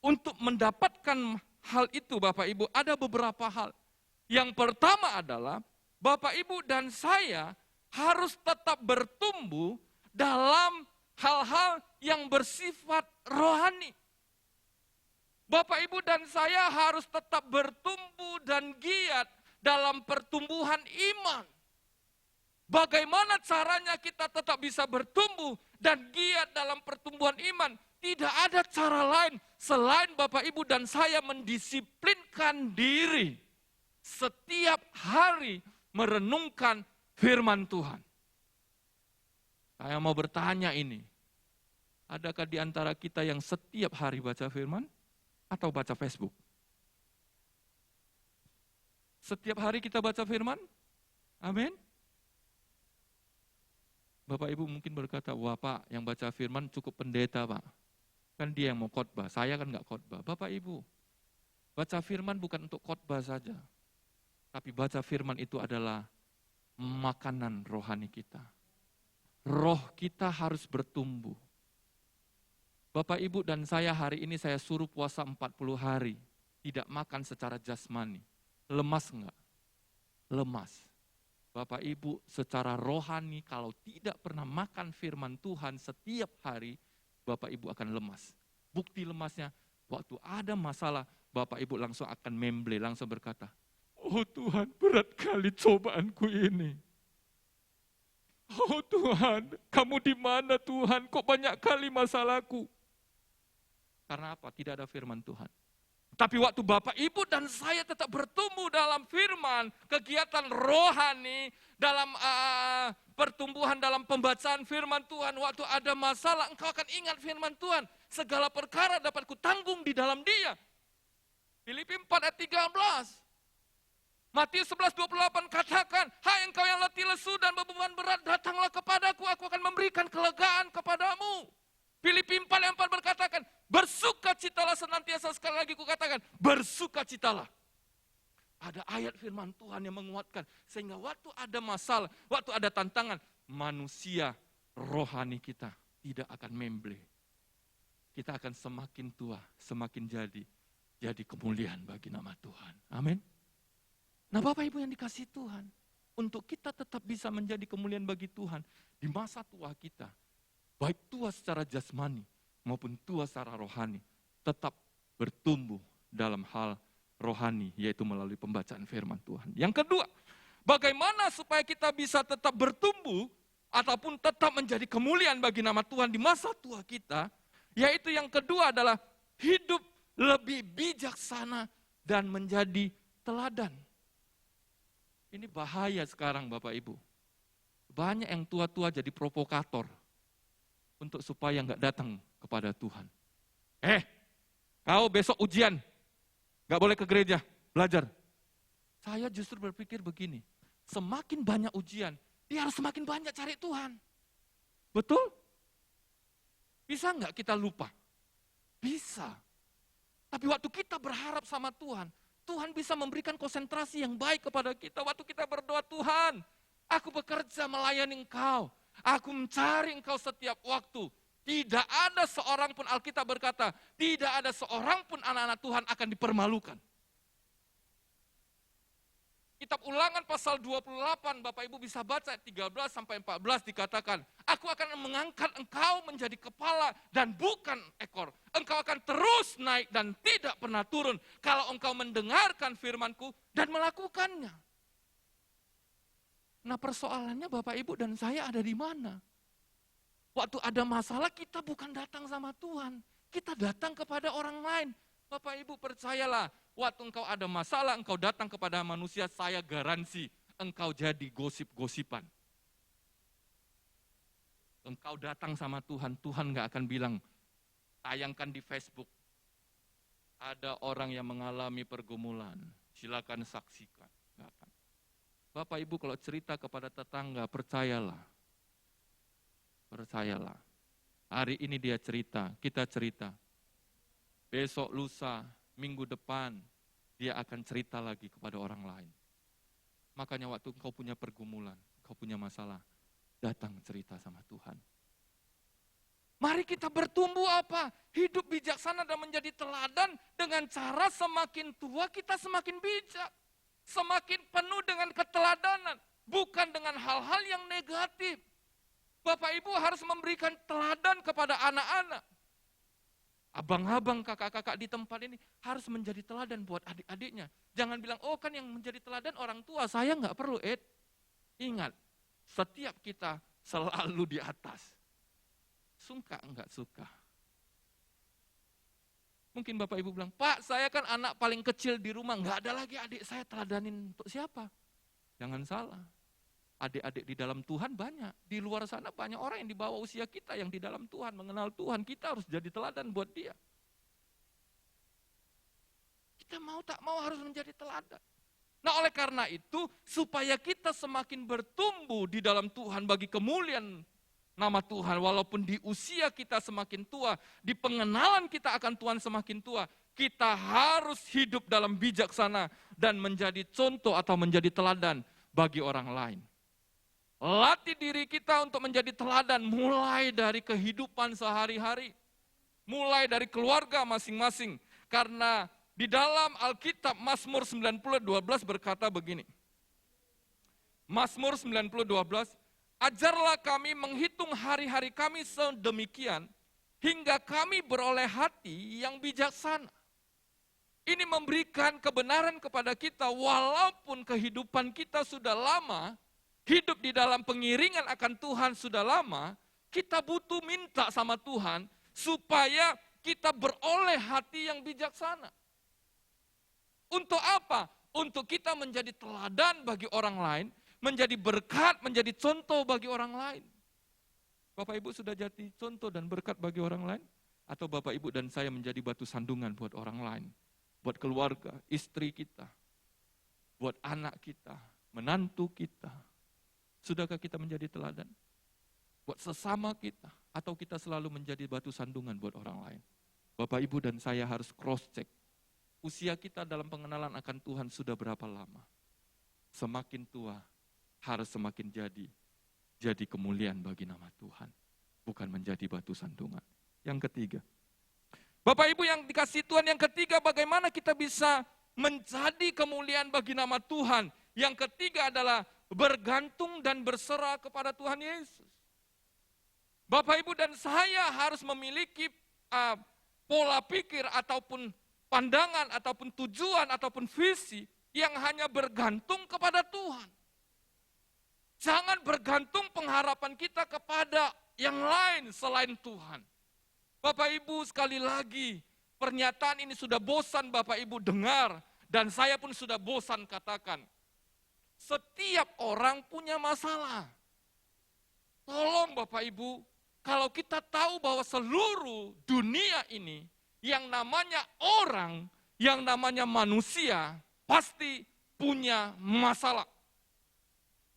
Untuk mendapatkan hal itu Bapak Ibu, ada beberapa hal. Yang pertama adalah, Bapak Ibu dan saya harus tetap bertumbuh dalam hal-hal yang bersifat rohani. Bapak Ibu dan saya harus tetap bertumbuh dan giat dalam pertumbuhan iman. Bagaimana caranya kita tetap bisa bertumbuh dan giat dalam pertumbuhan iman? Tidak ada cara lain selain Bapak Ibu dan saya mendisiplinkan diri setiap hari merenungkan firman Tuhan. Saya mau bertanya ini, adakah di antara kita yang setiap hari baca firman atau baca Facebook? Setiap hari kita baca firman? Amin. Bapak Ibu mungkin berkata, wah Pak, yang baca firman cukup pendeta Pak. Kan dia yang mau khotbah, saya kan enggak khotbah. Bapak Ibu, baca firman bukan untuk khotbah saja. Tapi baca firman itu adalah makanan rohani kita. Roh kita harus bertumbuh. Bapak Ibu dan saya hari ini saya suruh puasa 40 hari. Tidak makan secara jasmani. Lemas enggak? Lemas. Bapak Ibu secara rohani kalau tidak pernah makan firman Tuhan setiap hari, Bapak Ibu akan lemas. Bukti lemasnya, waktu ada masalah, Bapak Ibu langsung akan memble, langsung berkata, oh Tuhan berat kali cobaanku ini. Oh Tuhan, kamu di mana Tuhan? Kok banyak kali masalahku? Karena apa? Tidak ada firman Tuhan. Tapi waktu Bapak, Ibu, dan saya tetap bertumbuh dalam firman, kegiatan rohani, dalam pertumbuhan dalam pembacaan firman Tuhan, waktu ada masalah, engkau akan ingat firman Tuhan. Segala perkara dapat kutanggung di dalam Dia. Filipi 4 ayat 13. Matius 11:28 katakan, hai engkau yang letih lesu dan beban berat, datanglah kepadaku, aku akan memberikan kelegaan kepadamu. Filipi 4 ayat 4 berkatakan, bersukacitalah senantiasa, sekali lagi kukatakan, bersukacitalah. Ada ayat firman Tuhan yang menguatkan, sehingga waktu ada masalah, waktu ada tantangan, manusia rohani kita tidak akan memble. Kita akan semakin tua, semakin jadi kemuliaan bagi nama Tuhan. Amin. Nah Bapak Ibu yang dikasihi Tuhan, untuk kita tetap bisa menjadi kemuliaan bagi Tuhan di masa tua kita, baik tua secara jasmani maupun tua secara rohani, tetap bertumbuh dalam hal rohani, yaitu melalui pembacaan firman Tuhan. Yang kedua, bagaimana supaya kita bisa tetap bertumbuh ataupun tetap menjadi kemuliaan bagi nama Tuhan di masa tua kita, yaitu yang kedua adalah hidup lebih bijaksana dan menjadi teladan. Ini bahaya sekarang Bapak Ibu. Banyak yang tua-tua jadi provokator untuk supaya enggak datang kepada Tuhan. Kau besok ujian, enggak boleh ke gereja, belajar. Saya justru berpikir begini, semakin banyak ujian, dia harus semakin banyak cari Tuhan. Betul? Bisa enggak kita lupa? Bisa. Tapi waktu kita berharap sama Tuhan, Tuhan bisa memberikan konsentrasi yang baik kepada kita. Waktu kita berdoa, Tuhan, aku bekerja melayani Engkau. Aku mencari Engkau setiap waktu. Tidak ada seorang pun, Alkitab berkata, tidak ada seorang pun anak-anak Tuhan akan dipermalukan. Kitab Ulangan pasal 28, Bapak Ibu bisa baca 13-14 dikatakan, aku akan mengangkat engkau menjadi kepala dan bukan ekor. Engkau akan terus naik dan tidak pernah turun kalau engkau mendengarkan firman-Ku dan melakukannya. Nah persoalannya Bapak Ibu dan saya ada di mana? Waktu ada masalah kita bukan datang sama Tuhan, kita datang kepada orang lain. Bapak Ibu percayalah, waktu engkau ada masalah, engkau datang kepada manusia, saya garansi engkau jadi gosip-gosipan. Engkau datang sama Tuhan, Tuhan gak akan bilang, tayangkan di Facebook. Ada orang yang mengalami pergumulan, silakan saksikan. Gak akan. Bapak Ibu kalau cerita kepada tetangga, percayalah. Percayalah. Hari ini dia cerita, kita cerita. Besok, lusa, minggu depan, dia akan cerita lagi kepada orang lain. Makanya waktu engkau punya pergumulan, engkau punya masalah, datang cerita sama Tuhan. Mari kita bertumbuh apa? Hidup bijaksana dan menjadi teladan dengan cara semakin tua kita semakin bijak. Semakin penuh dengan keteladanan, bukan dengan hal-hal yang negatif. Bapak Ibu harus memberikan teladan kepada anak-anak. Abang-abang, kakak-kakak di tempat ini harus menjadi teladan buat adik-adiknya. Jangan bilang, oh kan yang menjadi teladan orang tua, saya nggak perlu. Ingat, setiap kita selalu di atas. Suka enggak suka. Mungkin Bapak Ibu bilang, Pak saya kan anak paling kecil di rumah, nggak ada lagi adik saya, teladanin untuk siapa? Jangan salah. Adik-adik di dalam Tuhan banyak. Di luar sana banyak orang yang di bawah usia kita yang di dalam Tuhan, mengenal Tuhan. Kita harus jadi teladan buat dia. Kita mau tak mau harus menjadi teladan. Nah oleh karena itu, supaya kita semakin bertumbuh di dalam Tuhan bagi kemuliaan nama Tuhan, walaupun di usia kita semakin tua, di pengenalan kita akan Tuhan semakin tua, kita harus hidup dalam bijaksana dan menjadi contoh atau menjadi teladan bagi orang lain. Latih diri kita untuk menjadi teladan mulai dari kehidupan sehari-hari. Mulai dari keluarga masing-masing. Karena di dalam Alkitab Mazmur 90:12 berkata begini. Mazmur 90:12, ajarlah kami menghitung hari-hari kami sedemikian, hingga kami beroleh hati yang bijaksana. Ini memberikan kebenaran kepada kita, walaupun kehidupan kita sudah lama, hidup di dalam pengiringan akan Tuhan sudah lama, kita butuh minta sama Tuhan supaya kita beroleh hati yang bijaksana. Untuk apa? Untuk kita menjadi teladan bagi orang lain, menjadi berkat, menjadi contoh bagi orang lain. Bapak Ibu sudah jadi contoh dan berkat bagi orang lain? Atau Bapak Ibu dan saya menjadi batu sandungan buat orang lain? Buat keluarga, istri kita, buat anak kita, menantu kita. Sudahkah kita menjadi teladan? Buat sesama kita, atau kita selalu menjadi batu sandungan buat orang lain? Bapak, Ibu, dan saya harus cross check. Usia kita dalam pengenalan akan Tuhan sudah berapa lama? Semakin tua, harus semakin jadi kemuliaan bagi nama Tuhan. Bukan menjadi batu sandungan. Yang ketiga, Bapak Ibu yang dikasih Tuhan, yang ketiga bagaimana kita bisa menjadi kemuliaan bagi nama Tuhan. Yang ketiga adalah bergantung dan berserah kepada Tuhan Yesus. Bapak Ibu dan saya harus memiliki pola pikir ataupun pandangan ataupun tujuan ataupun visi yang hanya bergantung kepada Tuhan. Jangan bergantung pengharapan kita kepada yang lain selain Tuhan. Bapak Ibu sekali lagi, pernyataan ini sudah bosan Bapak Ibu dengar dan saya pun sudah bosan katakan. Setiap orang punya masalah. Tolong Bapak Ibu, kalau kita tahu bahwa seluruh dunia ini, yang namanya orang, yang namanya manusia, pasti punya masalah.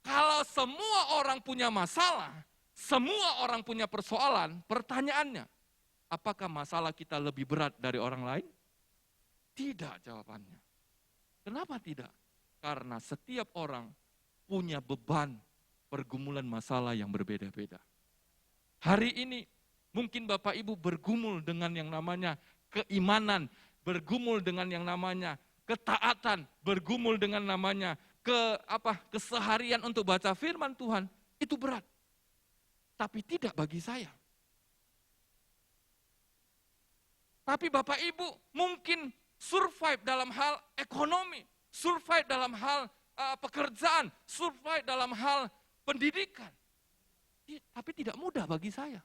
Kalau semua orang punya masalah, semua orang punya persoalan, pertanyaannya, apakah masalah kita lebih berat dari orang lain? Tidak jawabannya. Kenapa tidak? Karena setiap orang punya beban pergumulan masalah yang berbeda-beda. Hari ini mungkin Bapak Ibu bergumul dengan yang namanya keimanan, bergumul dengan yang namanya ketaatan, bergumul dengan namanya keseharian untuk baca firman Tuhan. Itu berat. Tapi tidak bagi saya. Tapi Bapak Ibu mungkin survive dalam hal ekonomi, survive dalam hal pekerjaan, survive dalam hal pendidikan. Tapi tidak mudah bagi saya.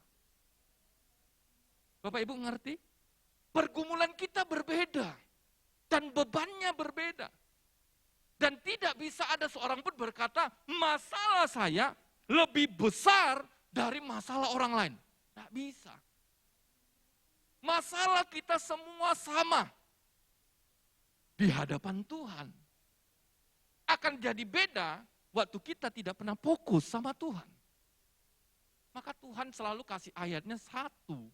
Bapak Ibu ngerti? Pergumulan kita berbeda. Dan bebannya berbeda. Dan tidak bisa ada seorang pun berkata, masalah saya lebih besar dari masalah orang lain. Tidak bisa. Masalah kita semua sama. Di hadapan Tuhan. Akan jadi beda waktu kita tidak pernah fokus sama Tuhan. maka Tuhan selalu kasih ayatnya satu.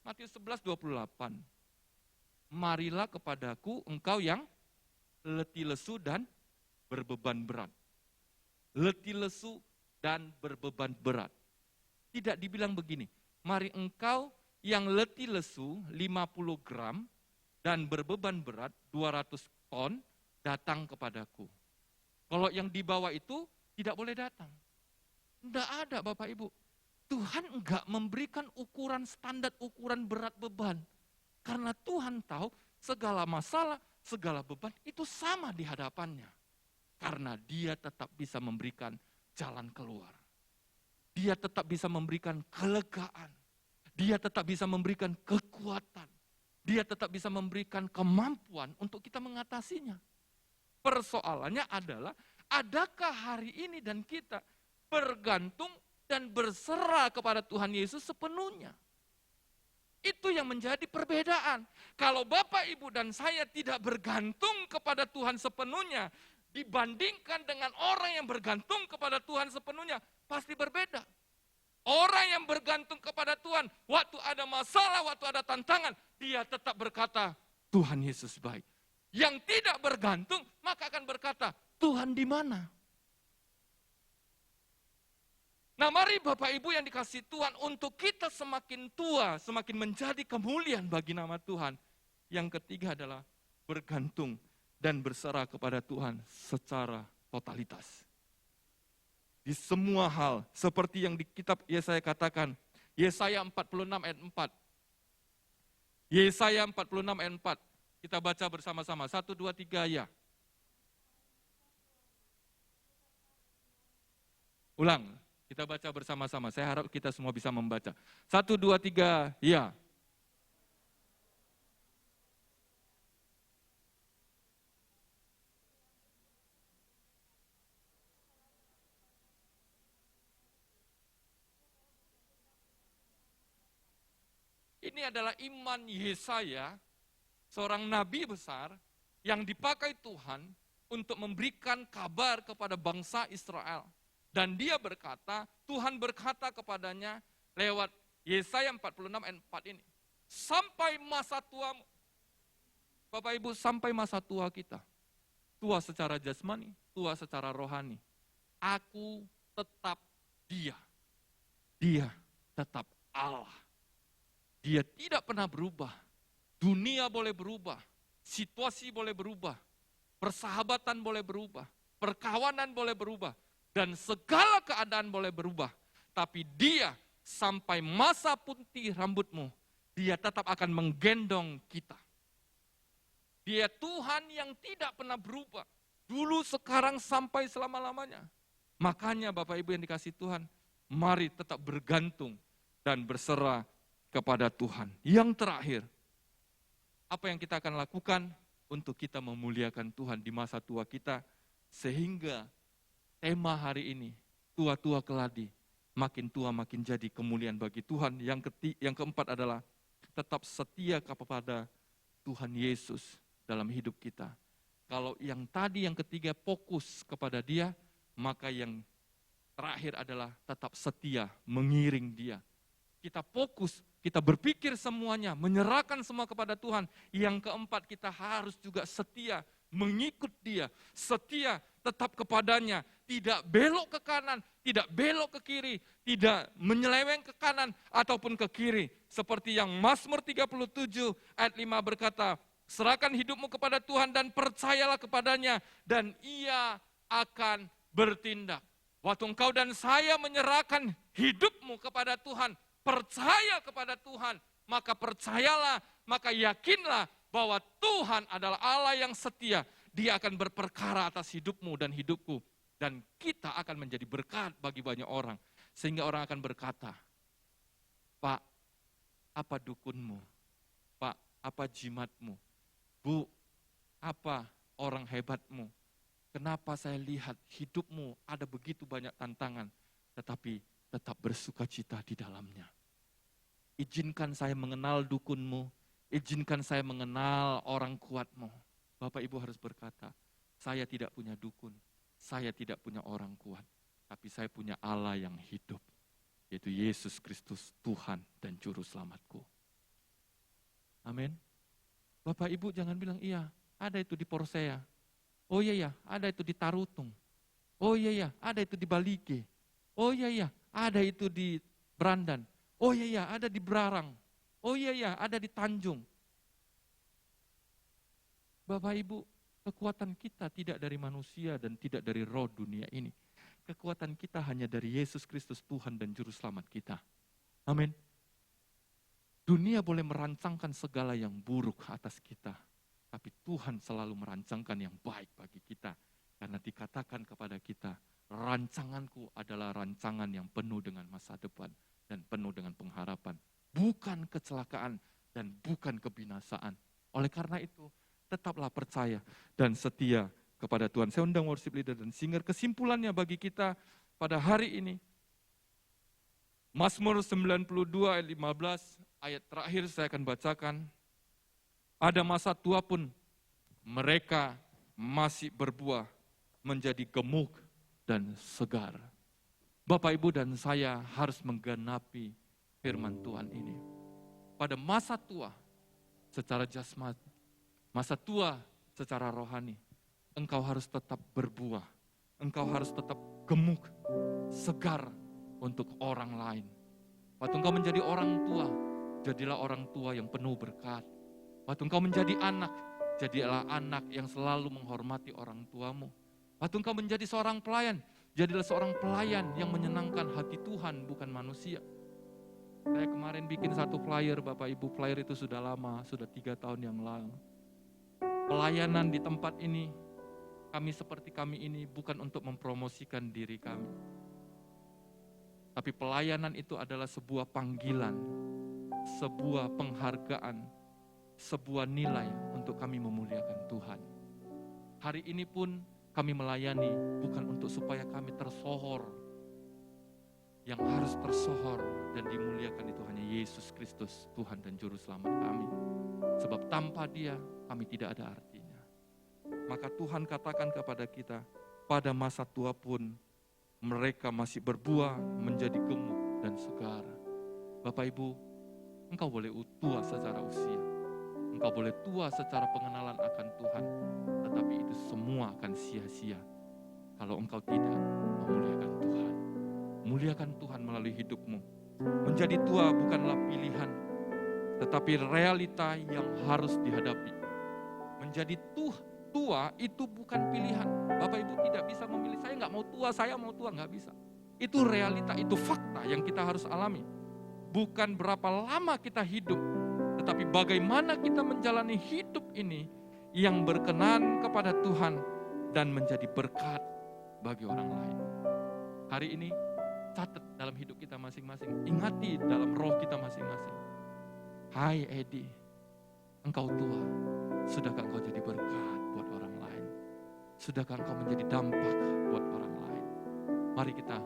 Matius 11:28. Marilah kepadaku engkau yang letih lesu dan berbeban berat. Letih lesu dan berbeban berat. Tidak dibilang begini, mari engkau yang letih lesu 50 gram dan berbeban berat 200 ton datang kepadaku. Kalau yang di bawah itu tidak boleh datang. Tidak ada Bapak Ibu. Tuhan enggak memberikan ukuran standar, ukuran berat beban. Karena Tuhan tahu segala masalah, segala beban itu sama di hadapannya. Karena dia tetap bisa memberikan jalan keluar. Dia tetap bisa memberikan kelegaan. Dia tetap bisa memberikan kekuatan. Dia tetap bisa memberikan kemampuan untuk kita mengatasinya. Persoalannya adalah, adakah hari ini dan kita bergantung dan berserah kepada Tuhan Yesus sepenuhnya? Itu yang menjadi perbedaan. Kalau Bapak, Ibu, dan saya tidak bergantung kepada Tuhan sepenuhnya, dibandingkan dengan orang yang bergantung kepada Tuhan sepenuhnya, pasti berbeda. Orang yang bergantung kepada Tuhan, waktu ada masalah, waktu ada tantangan, dia tetap berkata, Tuhan Yesus baik. Yang tidak bergantung, maka akan berkata, Tuhan di mana? Nah mari Bapak Ibu yang dikasihi Tuhan, untuk kita semakin tua, semakin menjadi kemuliaan bagi nama Tuhan. Yang ketiga adalah bergantung dan berserah kepada Tuhan secara totalitas. Di semua hal, seperti yang di kitab Yesaya katakan, Yesaya 46 ayat 4. Yesaya 46 ayat 4. Kita baca bersama-sama, 1, 2, 3 ya. Ulang, kita baca bersama-sama. Saya harap kita semua bisa membaca. 1, 2, 3 ya. Ini adalah iman Yesaya, seorang nabi besar yang dipakai Tuhan untuk memberikan kabar kepada bangsa Israel. Dan dia berkata, Tuhan berkata kepadanya lewat Yesaya 46 ayat 4 ini. Sampai masa tuamu, Bapak Ibu, sampai masa tua kita. Tua secara jasmani, tua secara rohani. Aku tetap dia. Dia tetap Allah. Dia tidak pernah berubah. Dunia boleh berubah, situasi boleh berubah, persahabatan boleh berubah, perkawanan boleh berubah, dan segala keadaan boleh berubah. Tapi dia sampai masa putih rambutmu, dia tetap akan menggendong kita. Dia Tuhan yang tidak pernah berubah, dulu, sekarang, sampai selama-lamanya. Makanya Bapak Ibu yang dikasihi Tuhan, mari tetap bergantung dan berserah kepada Tuhan. Yang terakhir, apa yang kita akan lakukan untuk kita memuliakan Tuhan di masa tua kita, sehingga tema hari ini, tua-tua keladi, makin tua makin jadi kemuliaan bagi Tuhan. Yang keempat adalah tetap setia kepada Tuhan Yesus dalam hidup kita. Kalau yang tadi, yang ketiga, fokus kepada Dia, maka yang terakhir adalah tetap setia, mengiring Dia. Kita fokus, kita berpikir semuanya, menyerahkan semua kepada Tuhan. Yang keempat, kita harus juga setia, mengikut Dia, setia tetap kepadanya, tidak belok ke kanan, tidak belok ke kiri, tidak menyeleweng ke kanan ataupun ke kiri. Seperti yang Mazmur 37 ayat 5 berkata, serahkan hidupmu kepada Tuhan dan percayalah kepadanya, dan Ia akan bertindak. Waktu engkau dan saya menyerahkan hidupmu kepada Tuhan, percaya kepada Tuhan, maka percayalah, maka yakinlah bahwa Tuhan adalah Allah yang setia. Dia akan berperkara atas hidupmu dan hidupku. Dan kita akan menjadi berkat bagi banyak orang. Sehingga orang akan berkata, Pak, apa dukunmu? Pak, apa jimatmu? Bu, apa orang hebatmu? Kenapa saya lihat hidupmu ada begitu banyak tantangan, tetapi tetap bersuka cita di dalamnya. Izinkan saya mengenal dukunmu, izinkan saya mengenal orang kuatmu. Bapak Ibu harus berkata, saya tidak punya dukun, saya tidak punya orang kuat, tapi saya punya Allah yang hidup. yaitu Yesus Kristus Tuhan dan Juru Selamatku. Amin. Bapak Ibu jangan bilang, iya ada itu di Porsea. Oh iya ya, ada itu di Tarutung. Oh iya ya, ada itu di Balige. Oh iya ya, ada itu di Brandan. Oh iya ya, ada di Brarang. Oh iya ya, ada di Tanjung. Bapak Ibu, kekuatan kita tidak dari manusia dan tidak dari roh dunia ini. Kekuatan kita hanya dari Yesus Kristus Tuhan dan Juru Selamat kita. Amin. Dunia boleh merancangkan segala yang buruk atas kita, tapi Tuhan selalu merancangkan yang baik bagi kita. Karena dikatakan kepada kita, rancanganku adalah rancangan yang penuh dengan masa depan dan penuh dengan pengharapan. Bukan kecelakaan dan bukan kebinasaan. Oleh karena itu, tetaplah percaya dan setia kepada Tuhan. Saya undang worship leader dan singer. Kesimpulannya bagi kita pada hari ini, Mazmur 92 ayat 15, ayat terakhir saya akan bacakan. Ada masa tua pun mereka masih berbuah menjadi gemuk dan segar. Bapak, Ibu, dan saya harus menggenapi firman Tuhan ini. Pada masa tua secara jasmani, masa tua secara rohani, engkau harus tetap berbuah. Engkau harus tetap gemuk, segar untuk orang lain. Waktu engkau menjadi orang tua, jadilah orang tua yang penuh berkat. Waktu engkau menjadi anak, jadilah anak yang selalu menghormati orang tuamu. Waktu engkau menjadi seorang pelayan, jadilah seorang pelayan yang menyenangkan hati Tuhan, bukan manusia. Saya kemarin bikin satu flyer, Bapak Ibu, flyer itu sudah lama, sudah 3 tahun yang lalu. Pelayanan di tempat ini, kami seperti kami ini bukan untuk mempromosikan diri kami. Tapi pelayanan itu adalah sebuah panggilan, sebuah penghargaan, sebuah nilai untuk kami memuliakan Tuhan. Hari ini pun kami melayani bukan untuk supaya kami tersohor. Yang harus tersohor dan dimuliakan itu hanya Yesus Kristus, Tuhan dan Juru Selamat kami. Sebab tanpa Dia kami tidak ada artinya. Maka Tuhan katakan kepada kita, pada masa tua pun mereka masih berbuah menjadi gemuk dan segar. Bapak Ibu, engkau boleh tua secara usia, engkau boleh tua secara pengenalan akan Tuhan, tetapi itu semua akan sia-sia kalau engkau tidak memuliakan Tuhan. Muliakan Tuhan melalui hidupmu. Menjadi tua bukanlah pilihan, tetapi realita yang harus dihadapi. Menjadi tua itu bukan pilihan. Bapak Ibu tidak bisa memilih, saya nggak mau tua, saya mau tua, nggak bisa. Itu realita, itu fakta yang kita harus alami. Bukan berapa lama kita hidup, tetapi bagaimana kita menjalani hidup ini yang berkenan kepada Tuhan dan menjadi berkat bagi orang lain. Hari ini catat dalam hidup kita masing-masing, ingati dalam roh kita masing-masing. Hai Edi, engkau tua, sudahkah engkau jadi berkat buat orang lain? Sudahkah engkau menjadi dampak buat orang lain? Mari kita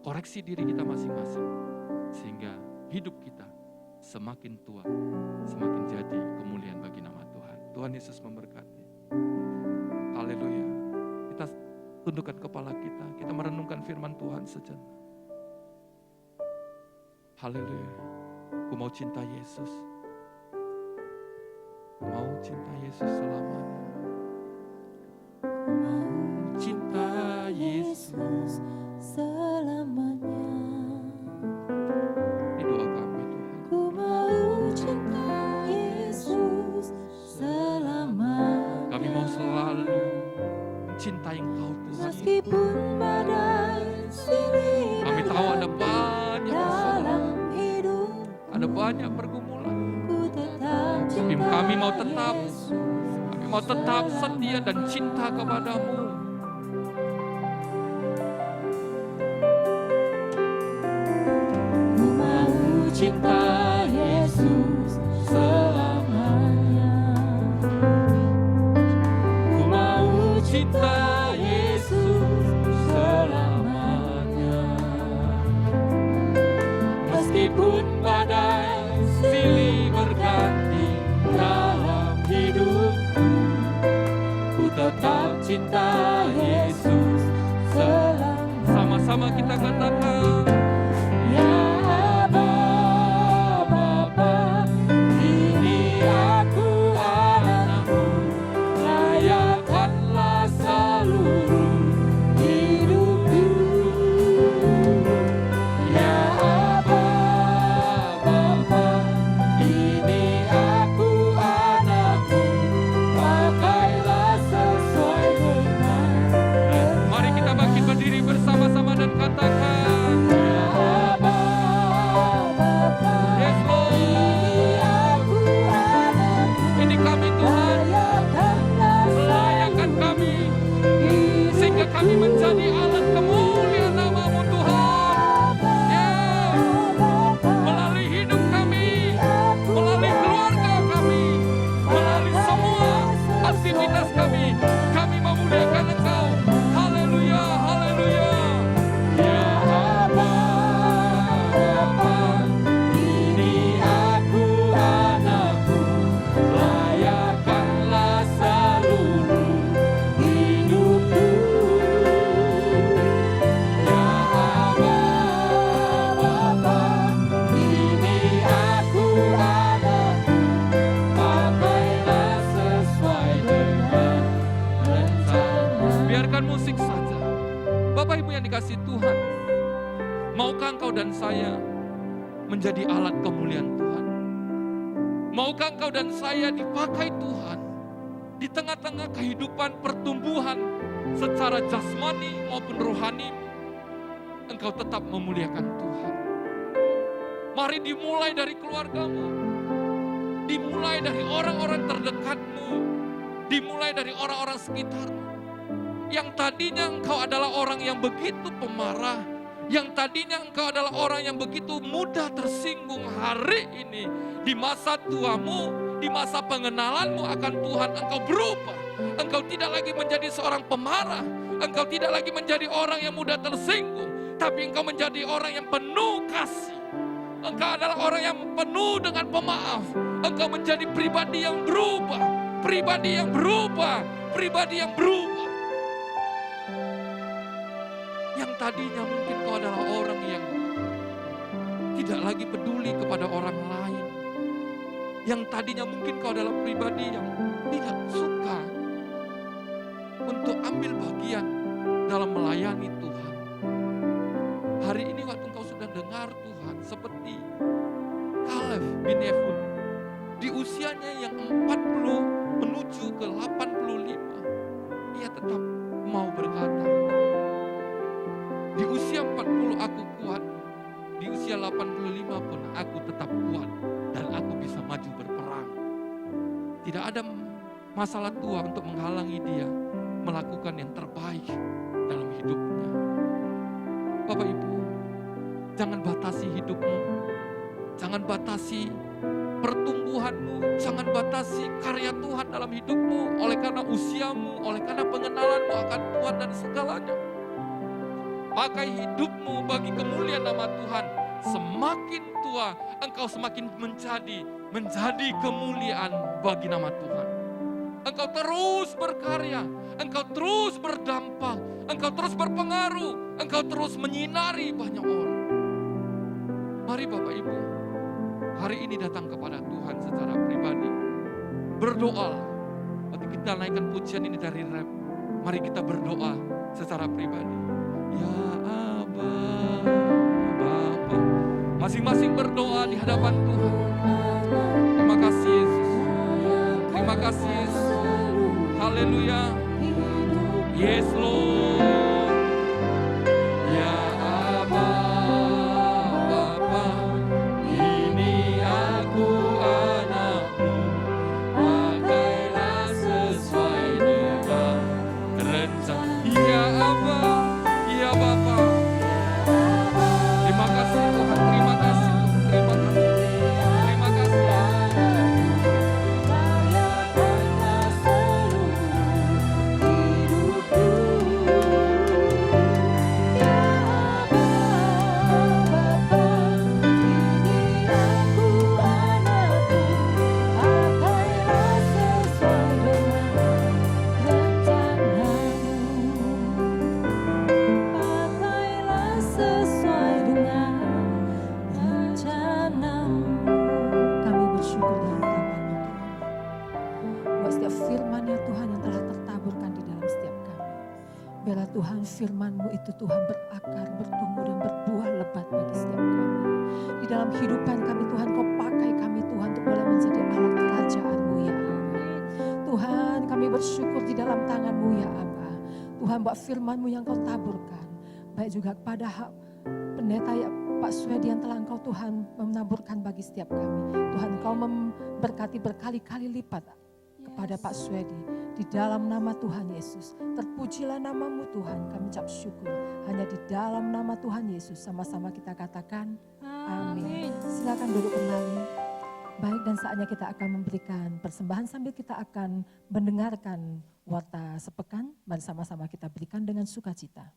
koreksi diri kita masing-masing, sehingga hidup kita semakin tua, semakin jadi kemuliaan bagi nama Tuhan. Tuhan Yesus memberkati. Haleluya. Kita tundukkan kepala kita merenungkan firman Tuhan sejenak. Haleluya. Ku mau cinta Yesus. Ku mau cinta Yesus selamanya. Ku mau cinta Yesus selamanya. Ini doa kami Tuhan. Ku mau cinta Yesus selamanya. Kami mau selalu mencintai Engkau Tuhan. Meskipun badai silih Kami tahu ada banyak persoalan, dalam hidup, ada banyak pergumulan. ku tetap Tapi cinta kami mau tetap Yesus setia dan cinta kepadamu. Ku mau cinta Yesus selamanya. Ku mau cinta Yesus selamanya. Meskipun badai silih berganti dalam hidupku, ku tetap cinta Yesus selamanya. Sama-sama kita katakan, Ya dan saya menjadi alat kemuliaan Tuhan? Maukah engkau dan saya dipakai Tuhan di tengah-tengah kehidupan pertumbuhan secara jasmani maupun rohani? Engkau tetap memuliakan Tuhan. Mari dimulai dari keluargamu, dimulai dari orang-orang terdekatmu, dimulai dari orang-orang sekitarmu. Yang tadinya engkau adalah orang yang begitu pemarah, yang tadinya engkau adalah orang yang begitu mudah tersinggung, hari ini di masa tuamu, di masa pengenalanmu akan Tuhan, engkau berubah. Engkau tidak lagi menjadi seorang pemarah, engkau tidak lagi menjadi orang yang mudah tersinggung, tapi engkau menjadi orang yang penuh kasih. Engkau adalah orang yang penuh dengan pemaaf. Engkau menjadi pribadi yang berubah, pribadi yang berubah, pribadi yang berubah. Yang tadinya mungkin kau adalah orang yang tidak lagi peduli kepada orang lain. Yang tadinya mungkin kau adalah pribadi yang tidak suka untuk ambil bagian dalam melayani Tuhan. Hari ini waktu engkau sudah dengar Tuhan, seperti Kaleb bin Yefune, di usianya yang 40 menuju ke 85, ia tetap mau berkata, di usia 40 aku kuat, di usia 85 pun aku tetap kuat dan aku bisa maju berperang. Tidak ada masalah tua untuk menghalangi dia melakukan yang terbaik dalam hidupnya. Bapak Ibu, jangan batasi hidupmu, jangan batasi pertumbuhanmu, jangan batasi karya Tuhan dalam hidupmu oleh karena usiamu, oleh karena pengenalanmu akan Tuhan dan segalanya. Pakai hidupmu bagi kemuliaan nama Tuhan. Semakin tua, engkau semakin menjadi kemuliaan bagi nama Tuhan. Engkau terus berkarya, engkau terus berdampak, engkau terus berpengaruh, engkau terus menyinari banyak orang. Mari Bapak Ibu, hari ini datang kepada Tuhan secara pribadi. Berdoa. Waktu kita naikkan pujian ini dari rap, mari kita berdoa secara pribadi. Ya Aba, Bapa, masing-masing berdoa di hadapan Tuhan. Terima kasih Yesus, terima kasih Yesus. Haleluya. Yes Lord. Ya Aba, Bapa, ini aku anakmu, pakailah sesuai dengan rencana. Ya Aba, ya Bapa. Terima kasih Tuhan, terima kasih Tuhan, terima kasih. Terima kasih. Kami bersyukur dan berterima buat setiap firman ya Tuhan yang telah tertaburkan di dalam setiap kami. Biarlah Tuhan firman-Mu itu Tuhan berakar, bertumbuh dan berbuah lebat bagi setiap kami. Di dalam kehidupan kami Tuhan, Kau pakai kami Tuhan untuk boleh menjadi alat kerajaan-Mu ya Aba. Tuhan kami bersyukur di dalam tangan-Mu ya Aba. Tuhan buat firman-Mu yang Kau taburkan. Baik juga kepada pendeta ya Pak Swedi yang telah Engkau Tuhan menaburkan bagi setiap kami. Tuhan Engkau memberkati berkali-kali lipat kepada Pak Swedi. Di dalam nama Tuhan Yesus. Terpujilah nama-Mu Tuhan. Kami ucap syukur. Hanya di dalam nama Tuhan Yesus. Sama-sama kita katakan amin. Silakan duduk kembali. Baik, dan saatnya kita akan memberikan persembahan sambil kita akan mendengarkan warta sepekan. Mari sama-sama kita berikan dengan sukacita.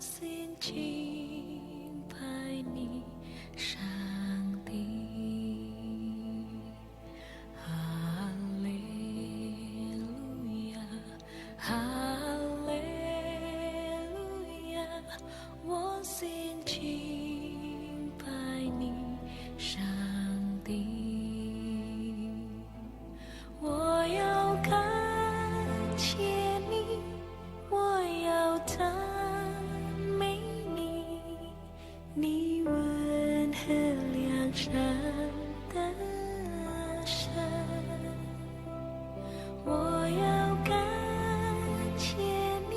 心敬拜你，上帝。哈利路亚，哈利路亚，我心敬拜你，上帝。我要感谢你，我要赞美你，你温和良善的神。我要感谢你，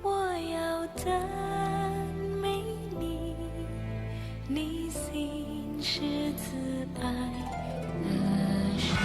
我要赞美你，你心是慈爱的神。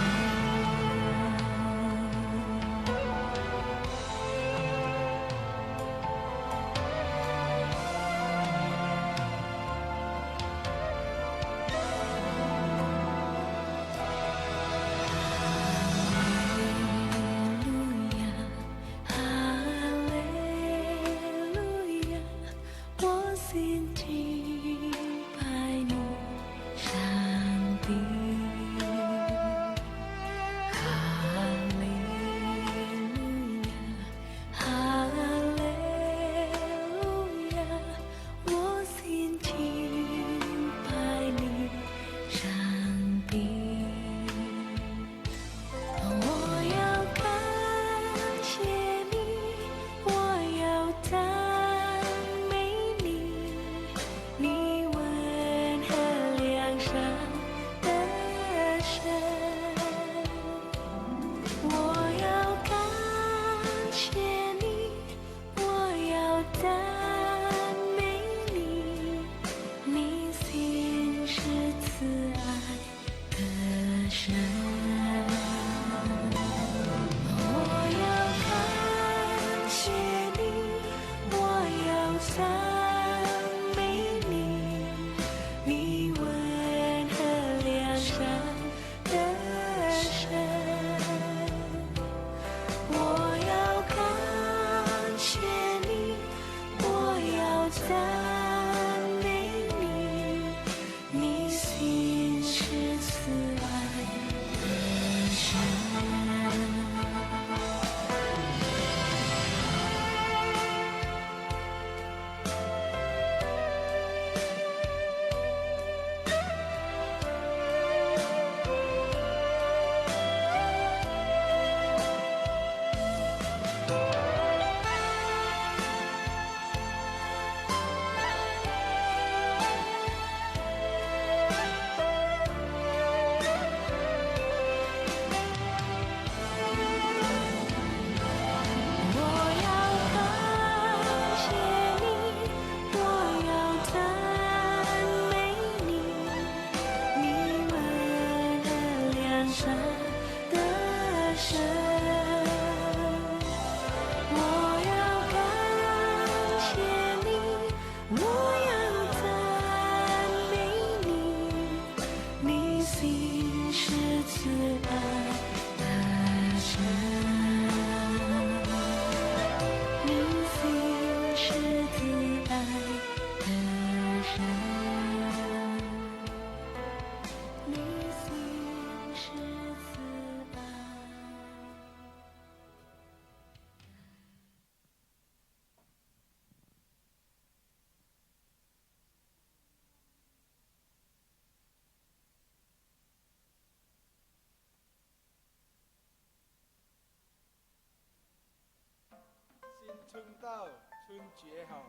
春到，春节好，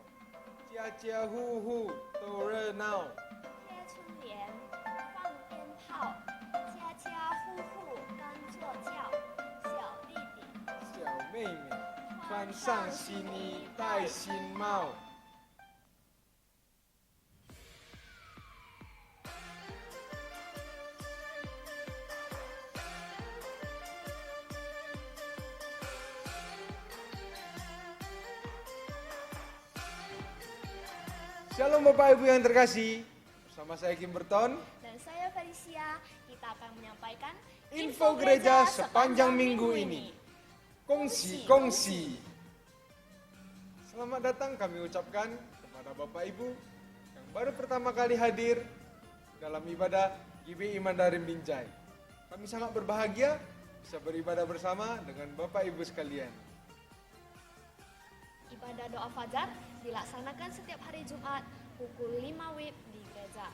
家家户户都热闹。贴春联，放鞭炮，家家户户刚坐轿。小弟弟，小妹妹，穿上新衣，戴新帽。Shalom Bapak Ibu yang terkasih, bersama saya Kim Berton dan saya Felicia, kita akan menyampaikan info gereja sepanjang minggu ini. Kongsi-kongsi. Selamat datang kami ucapkan kepada Bapak Ibu yang baru pertama kali hadir dalam ibadah GBI Mandarin Binjai. Kami sangat berbahagia bisa beribadah bersama dengan Bapak Ibu sekalian. Ibadah doa fajar dilaksanakan setiap hari Jumat pukul 5 WIB di gereja.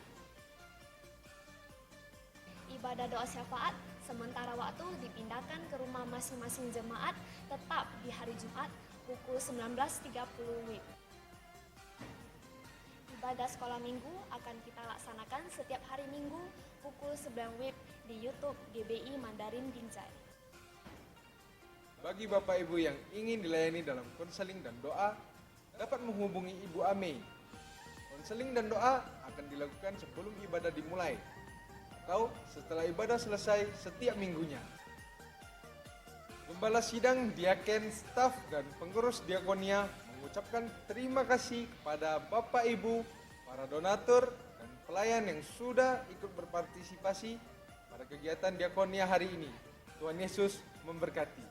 Ibadah doa syafaat sementara waktu dipindahkan ke rumah masing-masing jemaat tetap di hari Jumat pukul 19.30 WIB. Ibadah sekolah minggu akan kita laksanakan setiap hari Minggu pukul 9 WIB di YouTube GBI Mandarin Binjai. Bagi Bapak Ibu yang ingin dilayani dalam konseling dan doa, dapat menghubungi Ibu Ame. Konseling dan doa akan dilakukan sebelum ibadah dimulai atau setelah ibadah selesai setiap minggunya. Gembala sidang, diaken, staf, dan pengurus diakonia mengucapkan terima kasih kepada Bapak Ibu, para donatur, dan pelayan yang sudah ikut berpartisipasi pada kegiatan diakonia hari ini. Tuhan Yesus memberkati.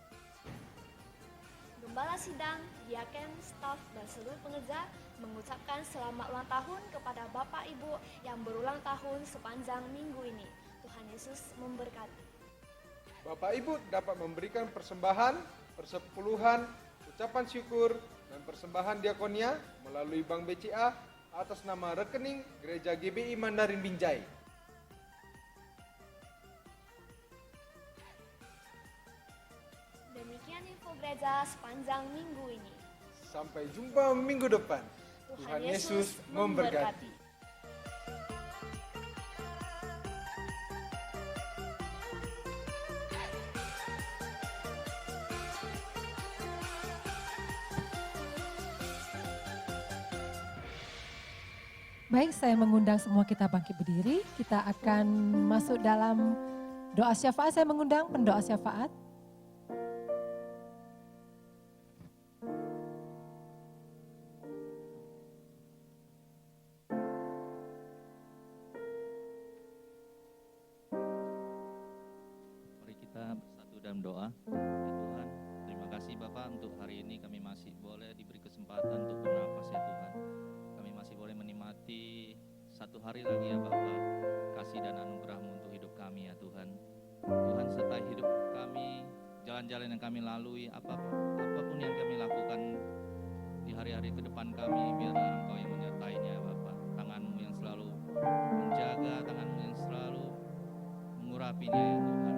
Gembala sidang, diaken, staf, dan seluruh pengerja mengucapkan selamat ulang tahun kepada Bapak Ibu yang berulang tahun sepanjang minggu ini. Tuhan Yesus memberkati. Bapak Ibu dapat memberikan persembahan, persepuluhan, ucapan syukur, dan persembahan diakonia melalui Bank BCA atas nama rekening Gereja GBI Mandarin Binjai. Demikian info gereja sepanjang minggu ini. Sampai jumpa minggu depan. Tuhan Yesus memberkati. Baik, saya mengundang semua kita bangkit berdiri. Kita akan masuk dalam doa syafaat. Saya mengundang pendoa syafaat. Mari kita bersatu dalam doa. Ya Tuhan, terima kasih Bapak untuk hari ini kami masih boleh diberi kesempatan untuk bernafas ya Tuhan. Kami masih boleh menikmati satu hari lagi ya Bapak, kasih dan anugerah-Mu untuk hidup kami ya Tuhan. Tuhan sertai hidup kami, jalan-jalan yang kami lalui, apapun yang kami lakukan di hari-hari ke depan kami, biarlah Engkau yang menyertainya ya Bapak. Tangan-Mu yang selalu menjaga, Tangan-Mu yang selalu mengurapinya ya Tuhan.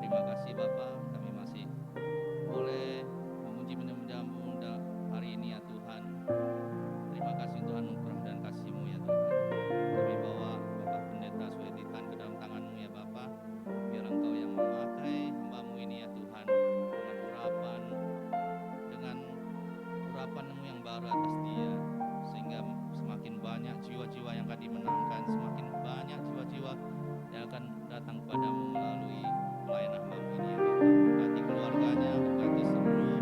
Terima kasih Bapak, kami masih boleh memuji menyembah-Mu hari ini ya Tuhan. Terima kasih untuk anugerah dan kasih-Mu ya Tuhan. Kami bawa Bapak Pendeta Swetitan ke dalam tangan-Mu ya Bapak. Biar Engkau yang memakai hamba-Mu ini ya Tuhan, dengan urapan-Mu yang baru atas dia, sehingga semakin banyak jiwa-jiwa yang akan dimenangkan, semakin banyak jiwa-jiwa yang akan datang kepadamu melalui pelayanan hamba-Mu ini ya Bapak. Berkati keluarganya, berkati seluruh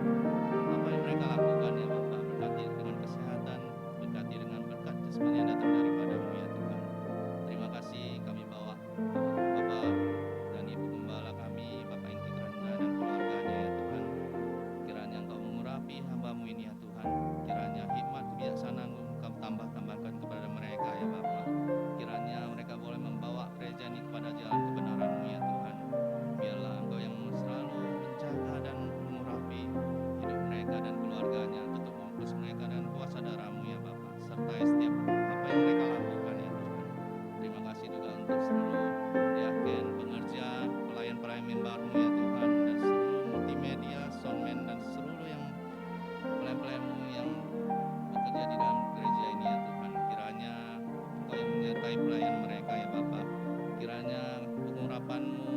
apa yang mereka lakukan ya Bapak. Berkati dengan kesehatan, berkati dengan berkat jasmani yang datang daripadamu ya Tuhan. Terima kasih kami bawa Bapak dan Ibu Gembala kami, Bapak Inti Keranja dan keluarganya ya Tuhan. Kiranya Engkau mengurapi hamba-Mu ini ya Tuhan. Kiranya hikmat kebijaksanaan Engkau tambahkan kepada mereka ya Bapak. Kiranya mereka boleh membawa gereja ini kepada jalan kebenaran-Mu ya Tuhan. Biarlah Engkau yang selalu menjaga dan mengurapi hidup mereka dan keluarganya, tutup membungkus mereka dan kuasa darah-Mu ya Bapak, sertai setiap apa yang mereka lakukan ya Tuhan. Terima kasih juga untuk seluruh diaken, pengerja, pelayan-pelayan mimbar-Mu ya Tuhan, dan seluruh multimedia, soundman, dan seluruh yang pelayan-pelayan-Mu yang bekerja di dalam gereja ini ya Tuhan. Kiranya Engkau yang menyertai pelayan mereka ya Bapak. Kiranya pengurapan-Mu,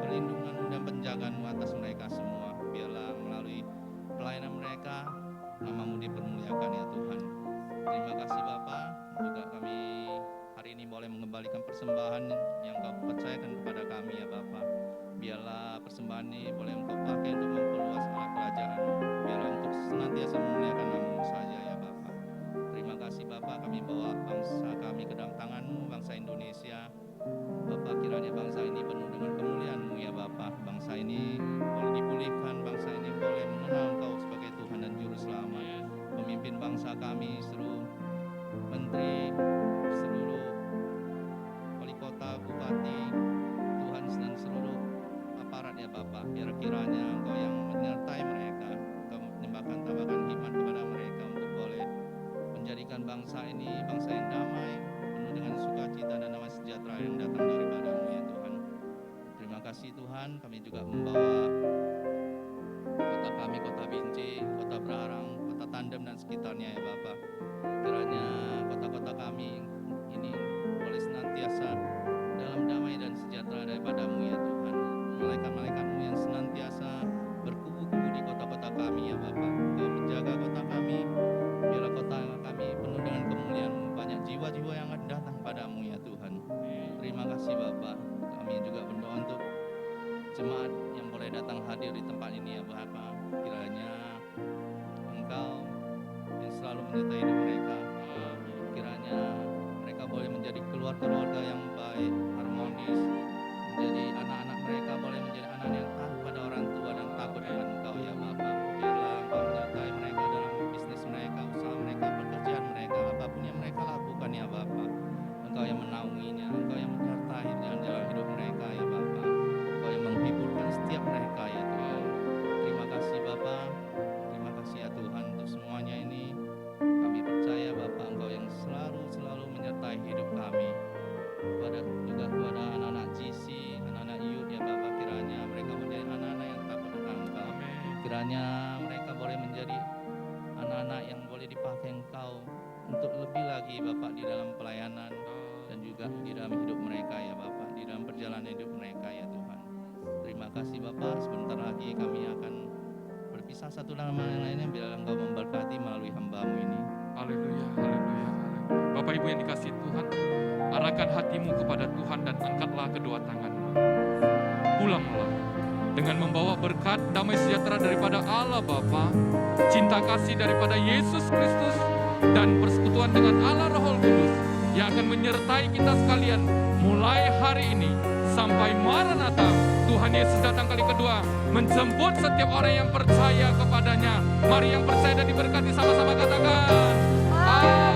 perlindungan-Mu dan penjagaan-Mu atas mereka semua. Biarlah melalui pelayanan mereka nama-Mu dipermuliakan ya Tuhan. Terima kasih Bapak, juga kami hari ini boleh mengembalikan persembahan yang Kau percayakan kepada kami ya Bapak. Biarlah persembahan ini boleh Engkau pakai untuk memperluas alat kerajaan-Mu. Biarlah untuk senantiasa memuliakan nama-Mu saja ya Bapak. Terima kasih Bapak, kami bawa bangsa kami ke dalam tangan-Mu, bangsa Indonesia. Bapak, kiranya bangsa ini penuh dengan kemuliaan-Mu ya Bapak. Bangsa ini boleh dipulihkan, bangsa ini boleh mengenal Engkau sebagai Tuhan dan Juru Selamat. Bapak. Biar kiranya Engkau yang menyertai mereka, Engkau menambahkan iman kepada mereka untuk boleh menjadikan bangsa ini bangsa yang damai, penuh dengan sukacita dan damai sejahtera yang datang daripada-Mu ya Tuhan. Terima kasih Tuhan, kami juga membawa kota kami, kota Binjai, kota Berarang, kota Tandem dan sekitarnya ya Bapak. Kiranya kota-kota kami ini boleh senantiasa dalam damai dan sejahtera daripada-Mu ya Tuhan. Malaikat-malaikat-Mu yang senantiasa berkubu-kubu di kota-kota kami ya Bapak. Engkau menjaga kota kami, biarlah kota kami penuh dengan kemuliaan-Mu, banyak jiwa-jiwa yang akan datang padamu ya Tuhan. Terima kasih Bapak. Kami juga berdoa untuk jemaat yang boleh datang hadir di tempat ini ya Bapak. Kiranya Engkau yang selalu menyertai hidup mereka. Kiranya mereka boleh menjadi keluarga yang baik, harmonis, menjadi anak-anak mereka boleh menjadi anak yang taat pada orang tua dan takut dengan Engkau ya Bapak. Biarlah Engkau menyertai mereka dalam bisnis mereka, usaha mereka, pekerjaan mereka, apapun yang mereka lakukan ya Bapak. Engkau yang menaunginya, Engkau yang menyertai dalam jalan hidup mereka ya Bapak. Engkau yang menghiburkan setiap mereka ya Tuhan. Terima kasih Bapak, terima kasih ya Tuhan untuk semuanya ini. Kami percaya Bapak Engkau yang selalu menyertai hidup kami. Juga kepada anak-anak GC, anak-anak youth ya Bapak, kiranya mereka menjadi anak-anak yang takut akan Engkau. Kiranya mereka boleh menjadi anak-anak yang boleh dipakai Engkau untuk lebih lagi Bapak di dalam pelayanan dan juga di dalam hidup mereka ya Bapak, di dalam perjalanan hidup mereka ya Tuhan. Terima kasih Bapak, sebentar lagi kami akan berpisah satu sama yang lainnya, biarlah Engkau memberkati melalui hamba-Mu ini. Haleluya, haleluya, haleluya. Bapak Ibu yang dikasihi Tuhan, arahkan hatimu kepada Tuhan dan angkatlah kedua tanganmu. Pulanglah dengan membawa berkat damai sejahtera daripada Allah Bapa, cinta kasih daripada Yesus Kristus, dan persekutuan dengan Allah Roh Kudus yang akan menyertai kita sekalian mulai hari ini sampai Maranatha. Tuhan Yesus datang kali kedua menjemput setiap orang yang percaya kepadanya. Mari yang percaya dan diberkati sama-sama katakan amin.